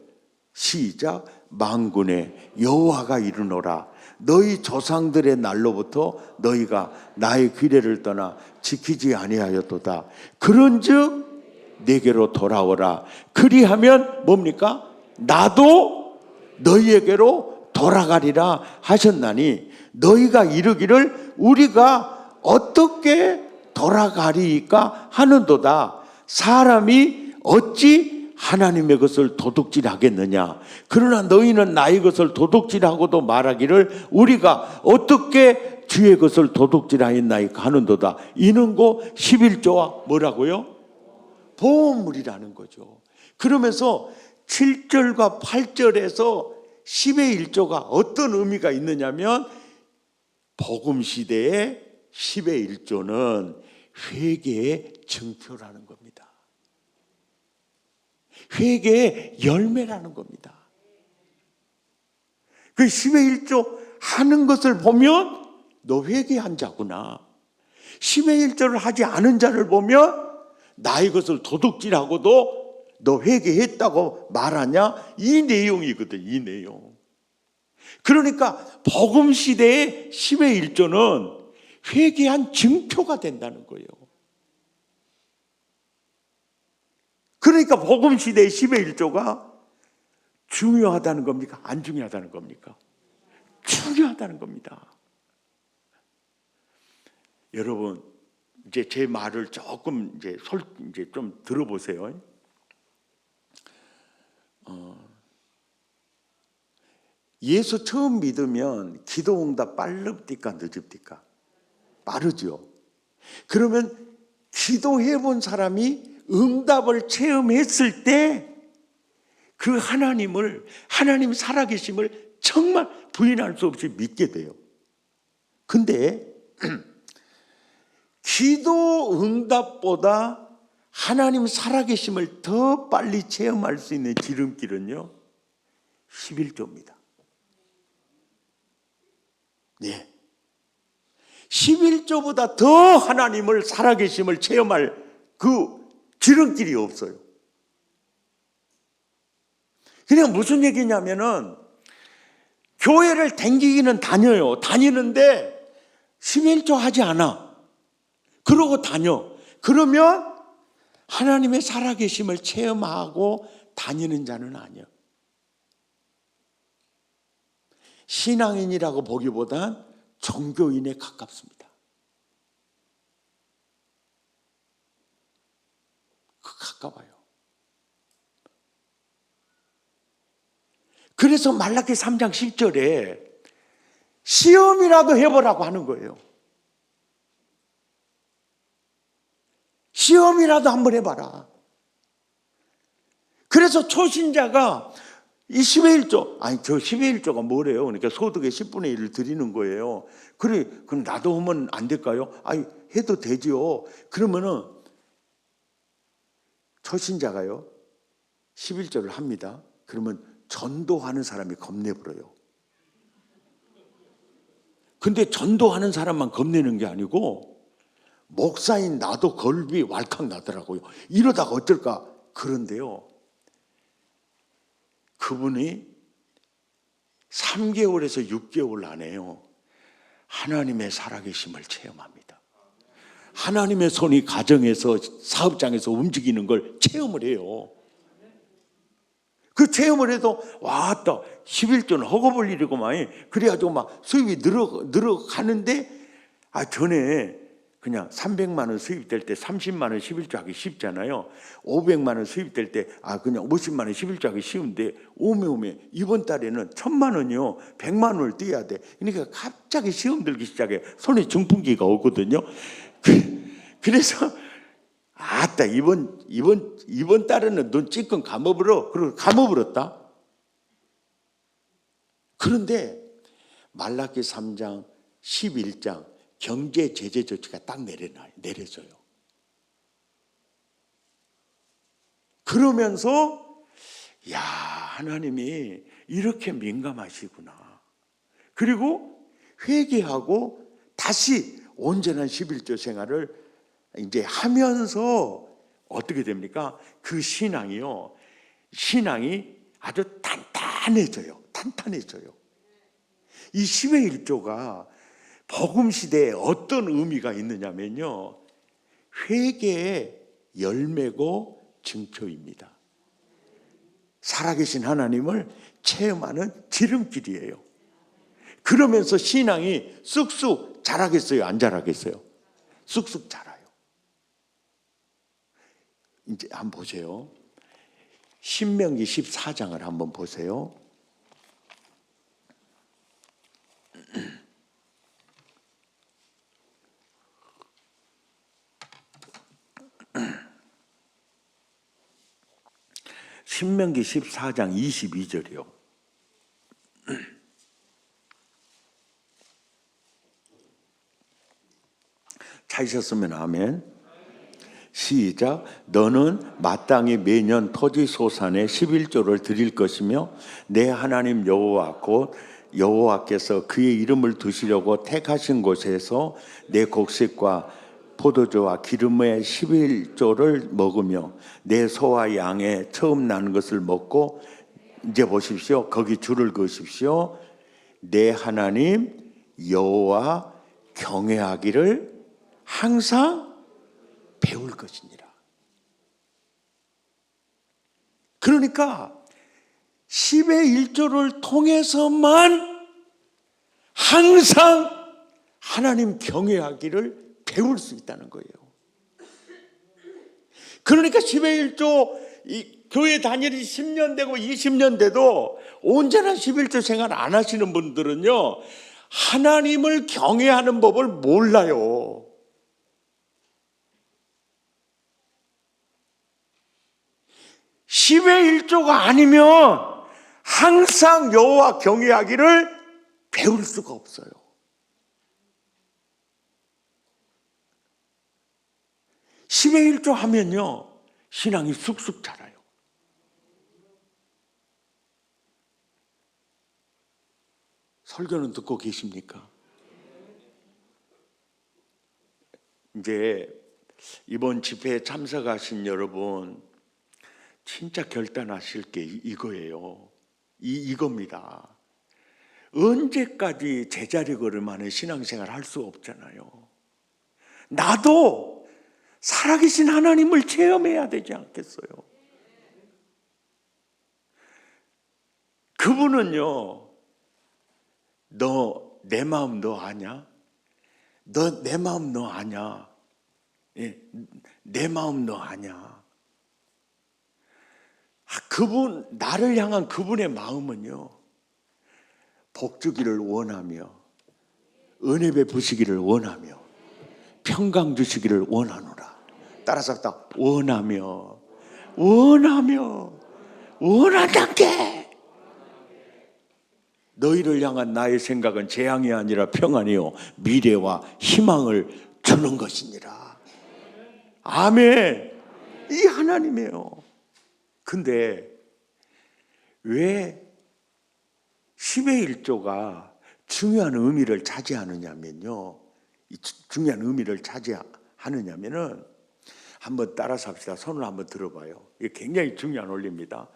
시작. 만군의 여호와가 이르노라. 너희 조상들의 날로부터 너희가 나의 규례를 떠나 지키지 아니하였도다. 그런즉 내게로 돌아오라. 그리하면 뭡니까? 나도 너희에게로 돌아가리라 하셨나니, 너희가 이르기를 우리가 어떻게 돌아가리까 하는도다. 사람이 어찌 하나님의 것을 도둑질하겠느냐. 그러나 너희는 나의 것을 도둑질하고도 말하기를 우리가 어떻게 주의 것을 도둑질하였나이까 하는도다. 이는 고 11조와 뭐라고요? 보험물이라는 거죠. 그러면서 7절과 8절에서 10의 1조가 어떤 의미가 있느냐면, 복음 시대의 10의 1조는 회개의 증표라는 겁니다. 회개의 열매라는 겁니다. 그 10의 1조 하는 것을 보면 너 회개한 자구나. 10의 1조를 하지 않은 자를 보면 나의 것을 도둑질하고도 너 회개했다고 말하냐? 이 내용이거든, 이 내용. 그러니까 복음 시대의 10의 1조는 회개한 증표가 된다는 거예요. 그러니까 복음 시대의 10의 1조가 중요하다는 겁니까? 안 중요하다는 겁니까? 중요하다는 겁니다. 여러분, 이제 제 말을 조금 이제 좀 들어보세요. 예수 처음 믿으면 기도 응답 빠릅니까, 늦습니까? 빠르죠. 그러면 기도해 본 사람이 응답을 체험했을 때 그 하나님 살아계심을 정말 부인할 수 없이 믿게 돼요. 근데 기도 응답보다 하나님 살아계심을 더 빨리 체험할 수 있는 지름길은요, 11조입니다. 네. 11조보다 더 하나님을 살아계심을 체험할 그 지름길이 없어요. 그냥 무슨 얘기냐면은, 교회를 다니기는 다녀요. 다니는데 11조 하지 않아. 그러고 다녀. 그러면 하나님의 살아계심을 체험하고 다니는 자는 아니야. 신앙인이라고 보기보단 종교인에 가깝습니다. 가까워요. 그래서 말라기 3장 10절에 시험이라도 해보라고 하는 거예요. 시험이라도 한번 해봐라. 그래서 초신자가 이 10의 1조, 저 10의 1조가 뭐래요? 그러니까 소득의 10분의 1을 드리는 거예요. 그래, 그럼 나도 하면 안 될까요? 해도 되지요. 그러면은 초신자가요, 11조를 합니다. 그러면 전도하는 사람이 겁내버려요. 근데 전도하는 사람만 겁내는 게 아니고 목사인 나도 걸비 왈칵 나더라고요. 이러다가 어쩔까? 그런데요, 그분이 3개월에서 6개월 안에요, 하나님의 살아계심을 체험합니다. 하나님의 손이 가정에서, 사업장에서 움직이는 걸 체험을 해요. 그 체험을 해도 왔다 11조는 허거볼 일이고만, 그래가지고 막 수입이 늘어가는데, 전에 그냥 300만 원 수입될 때 30만 원 11조 하기 쉽잖아요. 500만 원 수입될 때 그냥 50만 원 11조 하기 쉬운데, 오메 이번 달에는 1000만 원이요 100만 원을 떼야 돼. 그러니까 갑자기 시험 들기 시작해. 손에 증풍기가 오거든요. 그래서 이번 달에는 넌 찌끔 감아버려. 그리고 감아버렸다. 그런데 말라기 3장 11장 경제 제재 조치가 딱 내려져요. 그러면서 하나님이 이렇게 민감하시구나. 그리고 회개하고 다시 온전한 11조 생활을 이제 하면서 어떻게 됩니까? 그 신앙이 아주 탄탄해져요. 이 10의 1조가 복음 시대에 어떤 의미가 있느냐면요, 회개의 열매고 증표입니다. 살아계신 하나님을 체험하는 지름길이에요. 그러면서 신앙이 쑥쑥 자라겠어요? 안 자라겠어요? 쑥쑥 자라요. 이제 한번 보세요. 신명기 14장을 한번 보세요. 신명기 14장 22절이요. 찾으셨으면 아멘. 시작. 너는 마땅히 매년 토지 소산의 11조를 드릴 것이며 내 하나님 여호와 곧 여호와께서 그의 이름을 두시려고 택하신 곳에서 내 곡식과 포도주와 기름의 11조를 먹으며 내 소와 양의 처음 나는 것을 먹고, 이제 보십시오. 거기 줄을 그으십시오. 내 하나님 여호와 경외하기를 항상 배울 것이니라. 그러니까 10의 1조를 통해서만 항상 하나님 경외하기를 배울 수 있다는 거예요. 그러니까 10의 1조 교회 다니는 10년 되고 20년 돼도 온전한 11조 생활 안 하시는 분들은요, 하나님을 경외하는 법을 몰라요. (10의 1조가) 아니면 항상 여호와 경외하기를 배울 수가 없어요. (10의 1조) 하면요, 신앙이 쑥쑥 자라요. 설교는 듣고 계십니까? 이제 이번 집회에 참석하신 여러분, 진짜 결단하실 게 이거예요. 이겁니다. 언제까지 제자리 걸음하는 신앙생활 할 수 없잖아요. 나도 살아계신 하나님을 체험해야 되지 않겠어요? 그분은요, 너 내 마음 너 아냐? 너 내 마음 너 아냐? 예, 내 마음 너 아냐? 그분, 나를 향한 그분의 마음은요, 복 주기를 원하며 은혜 베푸시기를 원하며 평강 주시기를 원하노라. 따라서 합시다. 원하며 원한다께. 너희를 향한 나의 생각은 재앙이 아니라 평안이요 미래와 희망을 주는 것이니라. 아멘. 이 하나님이에요. 근데 왜 10의 1조가 중요한 의미를 차지하느냐면요, 중요한 의미를 차지하느냐면은, 한번 따라서 합시다. 손을 한번 들어봐요. 이게 굉장히 중요한 원리입니다.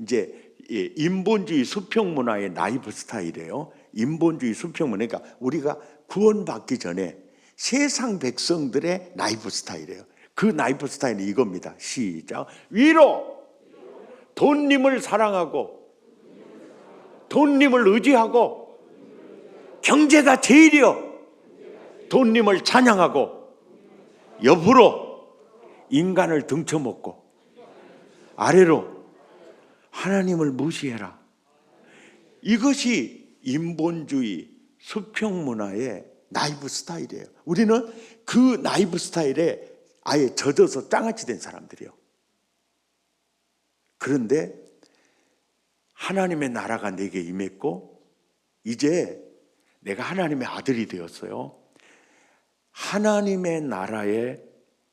이제 인본주의 수평 문화의 라이프 스타일이에요. 인본주의 수평 문화, 그러니까 우리가 구원받기 전에 세상 백성들의 라이프 스타일이에요. 그 라이프 스타일이 이겁니다. 시작. 위로 돈님을 사랑하고 돈님을 의지하고 경제가 제일이요 돈님을 찬양하고 옆으로 인간을 등쳐먹고 아래로 하나님을 무시해라. 이것이 인본주의 수평문화의 라이프 스타일이에요. 우리는 그 라이프 스타일에 아예 젖어서 짱아찌 된 사람들이에요. 그런데 하나님의 나라가 내게 임했고 이제 내가 하나님의 아들이 되었어요. 하나님의 나라의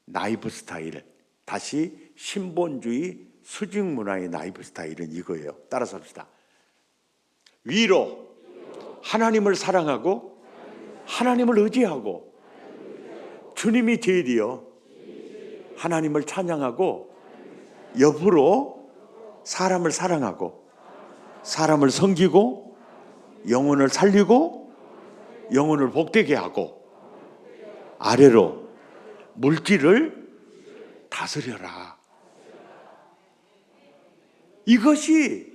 라이프 스타일, 다시 신본주의 수직 문화의 라이프 스타일은 이거예요. 따라서 합시다. 위로 하나님을 사랑하고 하나님을 의지하고 주님이 제일이요 하나님을 찬양하고 옆으로 사람을 사랑하고 사람을 섬기고 영혼을 살리고 영혼을 복되게 하고 아래로 물질을 다스려라. 이것이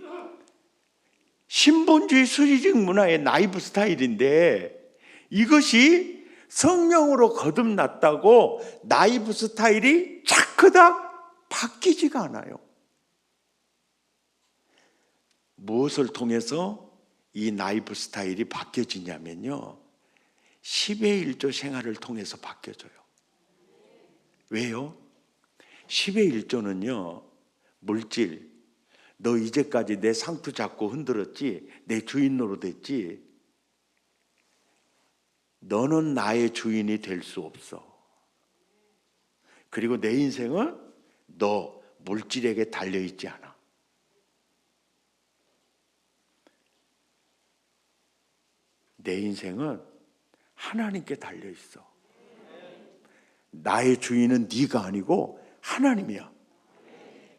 신본주의 수직 문화의 라이프 스타일인데 이것이 성령으로 거듭났다고 라이프 스타일이 차크닥 바뀌지가 않아요. 무엇을 통해서 이 라이프 스타일이 바뀌어지냐면요 10의 1조 생활을 통해서 바뀌어져요. 왜요? 10의 1조는요 물질, 너 이제까지 내 상투 잡고 흔들었지, 내 주인 노릇했지, 너는 나의 주인이 될 수 없어. 그리고 내 인생은 너 물질에게 달려있지 않아. 내 인생은 하나님께 달려있어. 나의 주인은 네가 아니고 하나님이야.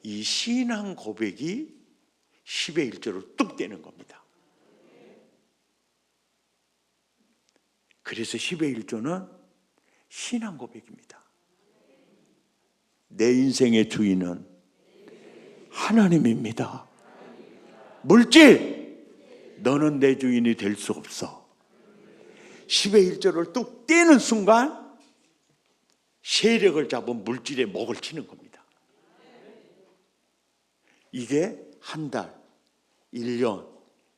이 신앙 고백이 10의 1조를 뚝 떼는 겁니다. 그래서 10의 1조는 신앙 고백입니다. 내 인생의 주인은 하나님입니다. 물질, 너는 내 주인이 될 수 없어. 10의 1조를 뚝 떼는 순간 세력을 잡은 물질에 목을 치는 겁니다. 이게 한 달, 1년,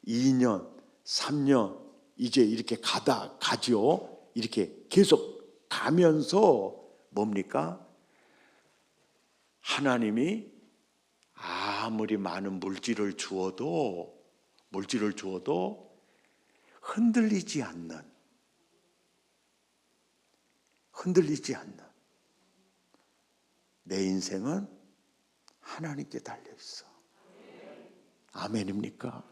2년, 3년 이제 이렇게 가죠. 이렇게 계속 가면서 뭡니까? 하나님이 아무리 많은 물질을 주어도 흔들리지 않는 내 인생은 하나님께 달려있어. 아멘입니까?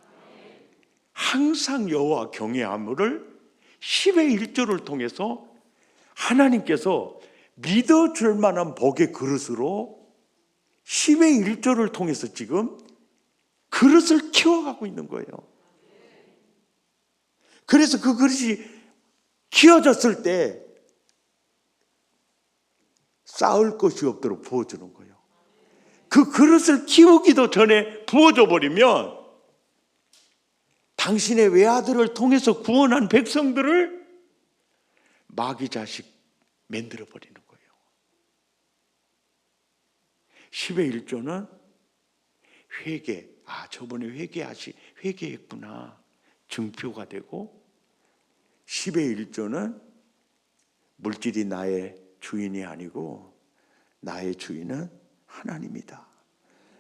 항상 여호와 경외함을 10의 1조를 통해서 하나님께서 믿어줄 만한 복의 그릇으로 10의 1조를 통해서 지금 그릇을 키워가고 있는 거예요. 그래서 그 그릇이 키워졌을 때 쌓을 것이 없도록 부어주는 거예요. 그 그릇을 키우기도 전에 부어줘 버리면 당신의 외아들을 통해서 구원한 백성들을 마귀 자식 만들어 버리는 거예요. 10의 1조는 회개, 저번에 회개했구나, 증표가 되고, 10의 1조는 물질이 나의 주인이 아니고 나의 주인은 하나님이다.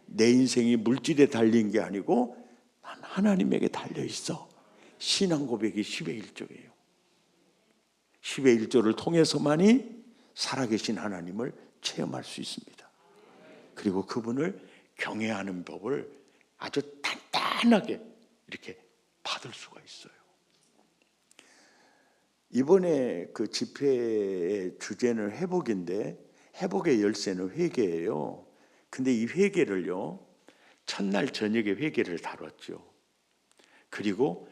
내 인생이 물질에 달린 게 아니고 난 하나님에게 달려 있어. 신앙 고백이 10의 1조예요. 10의 1조를 통해서만이 살아계신 하나님을 체험할 수 있습니다. 그리고 그분을 경외하는 법을 아주 단단하게 이렇게 받을 수가 있어요. 이번에 그 집회의 주제는 회복인데, 회복의 열쇠는 회개예요. 근데 이 회개를요, 첫날 저녁에 회개를 다뤘죠. 그리고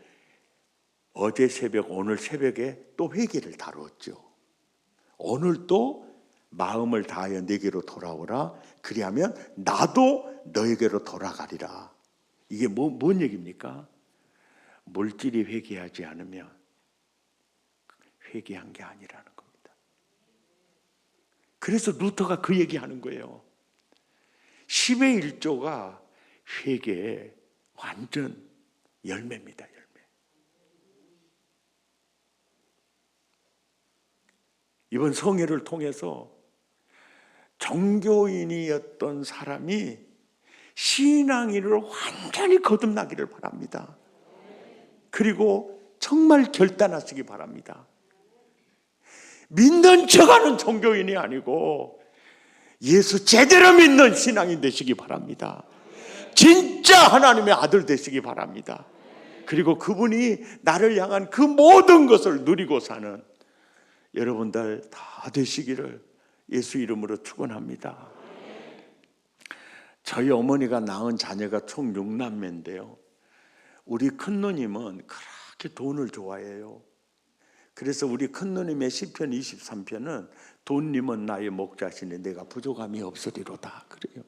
어제 새벽, 오늘 새벽에 또 회개를 다뤘죠. 오늘 또 마음을 다하여 내게로 돌아오라. 그리하면 나도 너에게로 돌아가리라. 이게 뭔 얘기입니까? 물질이 회개하지 않으면 회개한 게 아니라는 겁니다. 그래서 루터가 그 얘기하는 거예요. 10의 1조가 회개의 완전 열매입니다. 열매. 이번 성회를 통해서 종교인이었던 사람이 신앙인으로 완전히 거듭나기를 바랍니다. 그리고 정말 결단하시기 바랍니다. 믿는 척하는 종교인이 아니고 예수 제대로 믿는 신앙인 되시기 바랍니다. 진짜 하나님의 아들 되시기 바랍니다. 그리고 그분이 나를 향한 그 모든 것을 누리고 사는 여러분들 다 되시기를 예수 이름으로 축원합니다. 저희 어머니가 낳은 자녀가 총 6남매인데요. 우리 큰누님은 그렇게 돈을 좋아해요. 그래서 우리 큰누님의 시편 23편은 돈님은 나의 목자시니 내가 부족함이 없으리로다 그래요.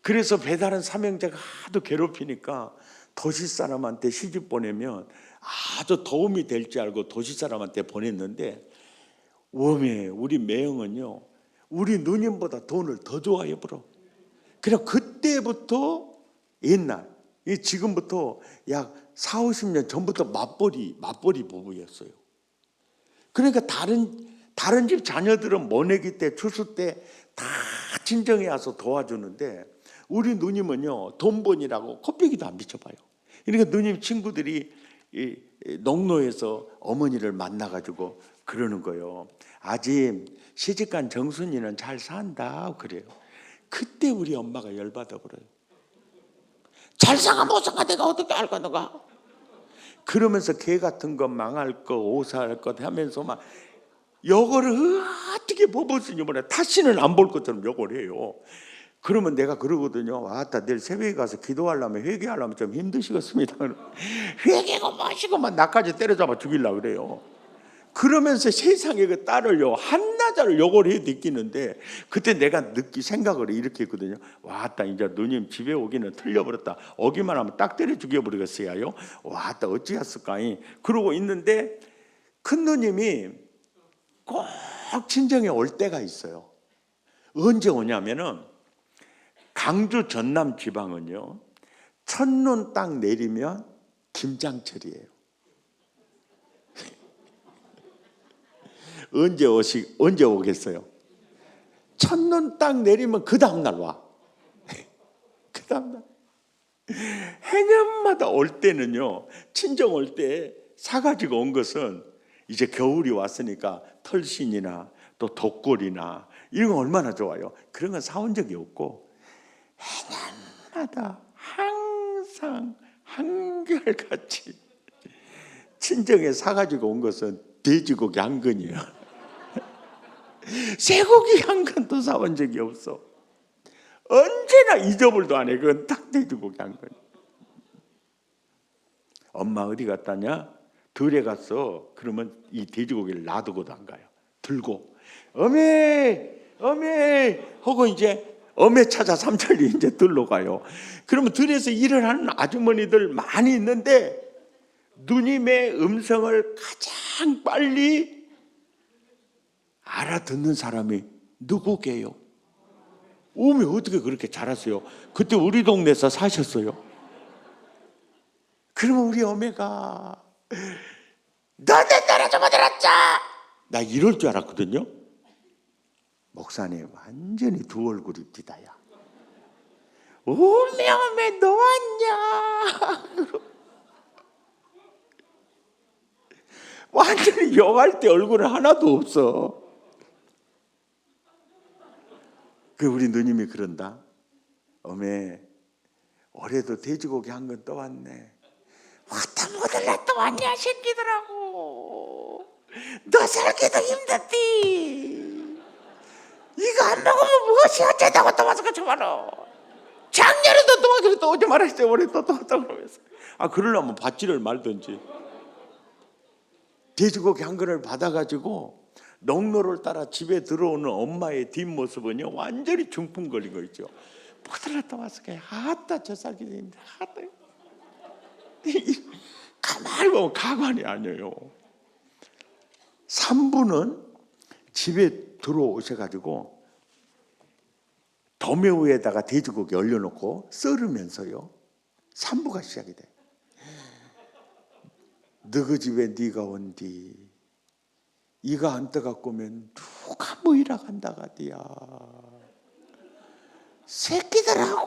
그래서 배다른 삼형제가 하도 괴롭히니까 도시 사람한테 시집 보내면 아주 도움이 될지 알고 도시 사람한테 보냈는데, 웜에 우리 매형은요, 우리 누님보다 돈을 더 좋아해 버려. 그래서 그때부터 옛날, 지금부터 약 4, 50년 전부터 맞벌이 부부였어요. 그러니까 다른 집 자녀들은 모내기 때, 추수 때 다 친정에 와서 도와주는데 우리 누님은요, 돈 번이라고 코빼기도 안 비춰봐요. 그러니까 누님 친구들이 이 농로에서 어머니를 만나가지고 그러는 거예요. 아직 시집간 정순이는 잘 산다 그래요. 그때 우리 엄마가 열받아 버려요. 잘 사가 못 사가 내가 어떻게 알까 너가. 그러면서 개 같은 거 망할 거 오사할 것 하면서 막 욕을 어떻게 뽑았으니 뭐래. 다시는 안 볼 것처럼 욕을 해요. 그러면 내가 그러거든요. 아따 내일 새벽에 가서 기도하려면 회개하려면 좀 힘드시겠습니다. 회개고 마시고만 나까지 때려잡아 죽이려고 그래요. 그러면서 세상에 그 딸을요 한나자를 욕을 해 느끼는데, 그때 내가 생각을 이렇게 했거든요. 와따 이제 누님 집에 오기는 틀려버렸다. 오기만 하면 딱 때려 죽여버리겠어요. 와따 어찌했을까. 그러고 있는데 큰 누님이 꼭 친정에 올 때가 있어요. 언제 오냐면은 강주 전남 지방은요, 첫눈 딱 내리면 김장철이에요. 언제 오겠어요? 첫눈 딱 내리면 그 다음날 와. 그 다음날. 해년마다 올 때는요, 친정 올 때 사가지고 온 것은 이제 겨울이 왔으니까 털신이나 또 독골이나 이런 거 얼마나 좋아요. 그런 건 사온 적이 없고, 해년마다 항상 한결같이 친정에 사가지고 온 것은 돼지고기 한 근이에요. 쇠고기 한 근도 사온 적이 없어. 언제나 잊어볼도 안 해. 그건 딱 돼지고기 한 근. 엄마 어디 갔다냐? 들에 갔어. 그러면 이 돼지고기를 놔두고도 안 가요. 들고 어메 하고 이제 엄에 찾아 삼천리 이제 들러 가요. 그러면 들에서 일을 하는 아주머니들 많이 있는데 누님의 음성을 가장 빨리 알아듣는 사람이 누구게요? 어메 어떻게 그렇게 잘하세요? 그때 우리 동네에서 사셨어요. 그러면 우리 어메가 너네 나라 좀 어디랬자? 나 이럴 줄 알았거든요. 목사님 완전히 두 얼굴입니다. 야. 어메 너 왔냐? 완전히 욕할 때 얼굴 하나도 없어. 그 우리 누님이 그런다. 어메 올해도 돼지고기 한 건 또 왔네. 왔다 못할래 또 왔냐 새끼더라고. 너 살기도 힘들디. 이거 안 먹으면 무엇이 어쩌다고 또 와서 그쳐 말어. 작년에도 또 와서 또 오지 말았어요. 올해 또 왔다 그러면서. 아 그러려면 받지를 말든지. 돼지고기 한 그릇을 받아가지고 농로를 따라 집에 들어오는 엄마의 뒷모습은요 완전히 중풍 걸린 거 있죠. 포들렀다 와서 그냥 아따 저 살기 힘들어. 아따. 가만히 보면 가관이 아니에요. 3부는 집에 들어오셔가지고 도매 위에다가 돼지고기 얼려놓고 썰으면서요 3부가 시작이 돼. 너그 집에 네가 온디 이가 안 떠갖고면 누가 모이라 간다가디야.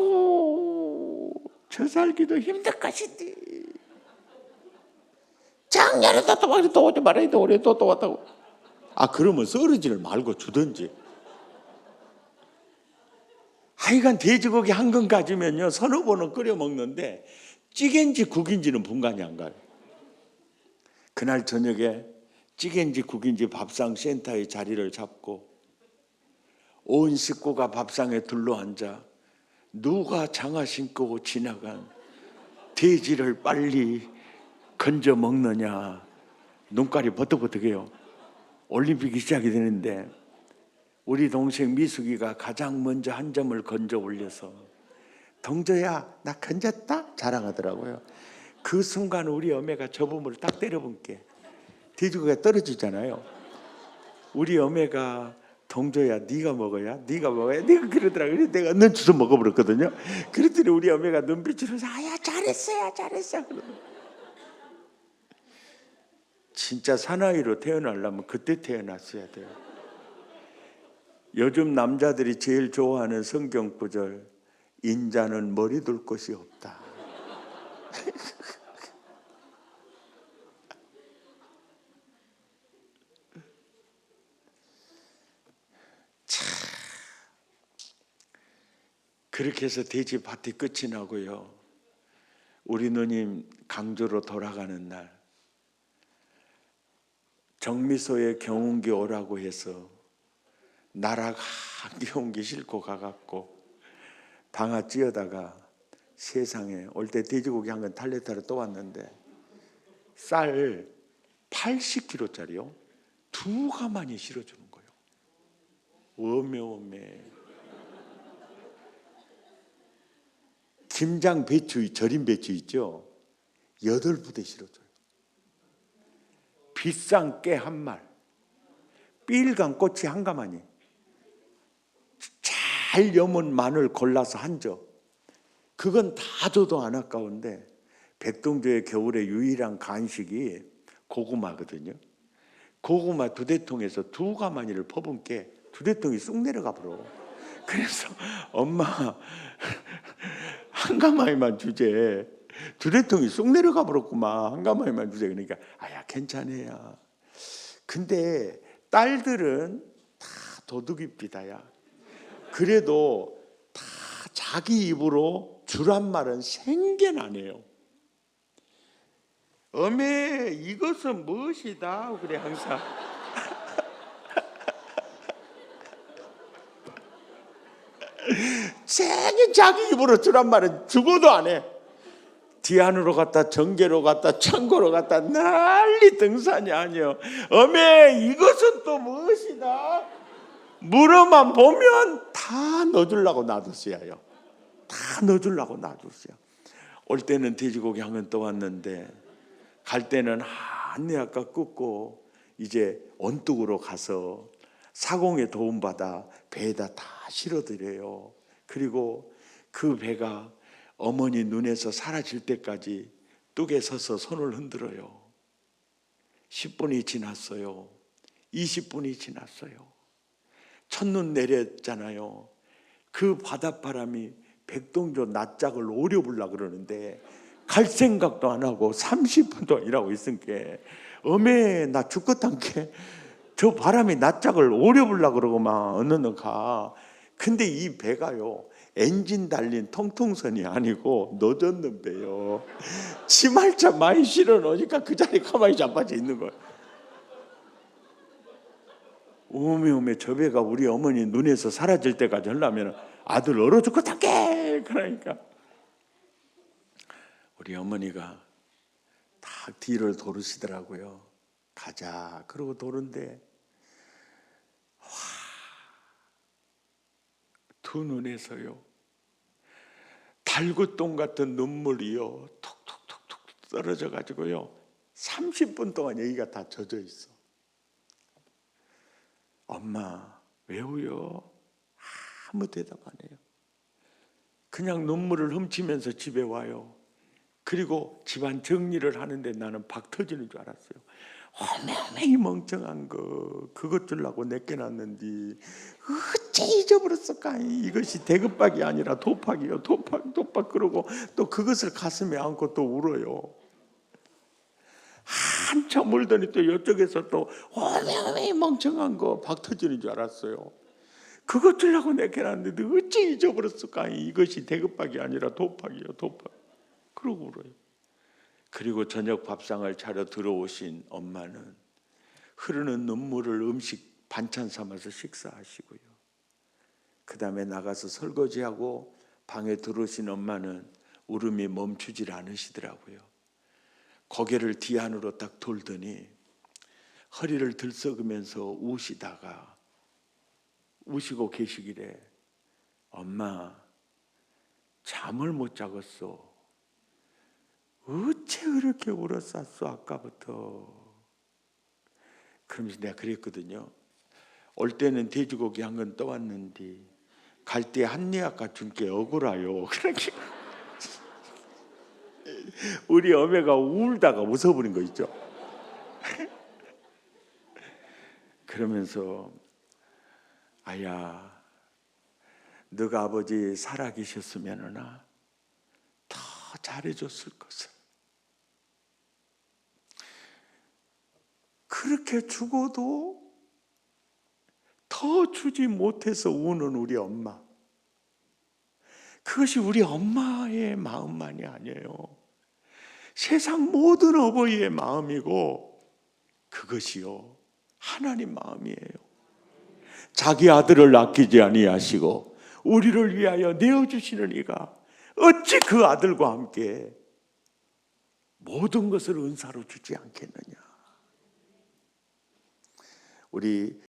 새끼들하고 저 살기도 힘들 것인데 작년에도 또 오지 말아야 돼. 올해 또 왔다고. 아 그러면 썰어지를 말고 주든지. 하여간 돼지고기 한 건 가지면요 서너 번은 끓여 먹는데 찌개인지 국인지는 분간이 안 가요. 그날 저녁에 찌개인지 국인지 밥상 센터에 자리를 잡고 온 식구가 밥상에 둘러앉아 누가 장화 신고 지나간 돼지를 빨리 건져 먹느냐 눈깔이 버덕버덕해요. 올림픽이 시작이 되는데 우리 동생 미숙이가 가장 먼저 한 점을 건져 올려서 동조야 나 건졌다 자랑하더라고요. 그 순간 우리 어메가 저 몸을 딱 때려본 게 돼지고기가 떨어지잖아요. 우리 어메가 동조야 네가 먹어야 네가 그러더라고요. 그래서 내가 얼른 주워 먹어버렸거든요. 그랬더니 우리 어메가 눈빛으로 아야 잘했어요 그러더라고요. 진짜 사나이로 태어나려면 그때 태어났어야 돼요. 요즘 남자들이 제일 좋아하는 성경 구절 인자는 머리 둘 곳이 없다. 그렇게 해서 돼지 파티 끝이 나고요. 우리 누님 강주로 돌아가는 날 정미소에 경운기 오라고 해서 나라가 경운기 싣고 가갖고 방아 찧어다가 세상에 올 때 돼지고기 한 건 탈레타로 또 왔는데 쌀 80kg짜리요 2가마니 실어주는 거예요. 어메 김장 배추 절임 배추 있죠 8부대 실어줘요. 비싼 깨 한 말, 삘간 꼬치 1가마니, 잘 여문 마늘 골라서 한 저. 그건 다 줘도 안 아까운데 백동주의 겨울에 유일한 간식이 고구마거든요. 고구마 2대통에서 2가마니를 퍼본 게 2대통이 쑥 내려가 버려. 그래서 엄마 1가마니만 주제. 2대통이 쑥 내려가 버렸구만. 1가마니만 주제. 그러니까 아야 괜찮아요. 근데 딸들은 다 도둑입니다야. 그래도 다 자기 입으로 주란 말은 생겨나네요. 어메 이것은 무엇이다 그래 항상. 생긴 자기 입으로 주란 말은 죽어도 안 해. 뒤안으로 갔다 정계로 갔다 창고로 갔다 난리 등산이 아니요. 어메 이것은 또 무엇이다. 물어만 보면 다 넣어주려고 놔뒀어요. 다 넣어주려고 놔뒀어요. 올 때는 돼지고기 한 건 떠왔는데 갈 때는 한내 아까 끄고 이제 원뚝으로 가서 사공에 도움받아 배에다 다 실어드려요. 그리고 그 배가 어머니 눈에서 사라질 때까지 뚝에 서서 손을 흔들어요. 10분이 지났어요. 20분이 지났어요. 첫눈 내렸잖아요. 그 바닷바람이 백동조 낯짝을 오려보려고 그러는데 갈 생각도 안 하고 30분 동안 일하고 있으니까 어메 나 죽겠단게 저 바람이 낯짝을 오려보려고 그러고 막 어느 가. 근데 이 배가요 엔진 달린 통통선이 아니고 노젓는 배요. 치말차 많이 실어 놓으니까 그 자리에 가만히 자빠져 있는 거예요. 오메 저 배가 우리 어머니 눈에서 사라질 때까지 하려면 아들 얼어 죽겠단게. 그러니까 우리 어머니가 딱 뒤를 도르시더라고요. 가자 그러고 도는데 두 눈에서요 달구똥 같은 눈물이요 톡톡톡톡 떨어져 가지고요 30분 동안 여기가 다 젖어 있어. 엄마 왜 울어? 아무 대답 안 해요. 그냥 눈물을 훔치면서 집에 와요. 그리고 집안 정리를 하는데 나는 박 터지는 줄 알았어요. 어메 이 멍청한 거 그것 주려고 내껴놨는데 어째 잊어버렸을까. 이것이 대급박이 아니라 도박이요. 도박 그러고 또 그것을 가슴에 안고 또 울어요. 한참 울더니 또 이쪽에서 또 어메 멍청한 거 박 터지는 줄 알았어요. 그것 주려고 내껴놨는데 어째 잊어버렸을까. 이것이 대급박이 아니라 도박이요. 도박. 그러고 울어요. 그리고 저녁 밥상을 차려 들어오신 엄마는 흐르는 눈물을 음식 반찬 삼아서 식사하시고요. 그 다음에 나가서 설거지하고 방에 들어오신 엄마는 울음이 멈추질 않으시더라고요. 고개를 뒤 안으로 딱 돌더니 허리를 들썩이면서 우시고 계시길래 엄마 잠을 못 자겠어. 어째 그렇게 울었었어 아까부터. 그러면서 내가 그랬거든요. 올 때는 돼지고기 한 건 떠왔는데 갈 때 한리 아까 준 게 억울해요. 그렇게 우리 어머니가 울다가 웃어버린 거 있죠. 그러면서 아야 너가 아버지 살아계셨으면 더 잘해줬을 것을. 그렇게 죽어도 더 주지 못해서 우는 우리 엄마. 그것이 우리 엄마의 마음만이 아니에요. 세상 모든 어버이의 마음이고 그것이요 하나님 마음이에요. 자기 아들을 아끼지 아니하시고 우리를 위하여 내어주시는 이가 어찌 그 아들과 함께 모든 것을 은사로 주지 않겠느냐. 우리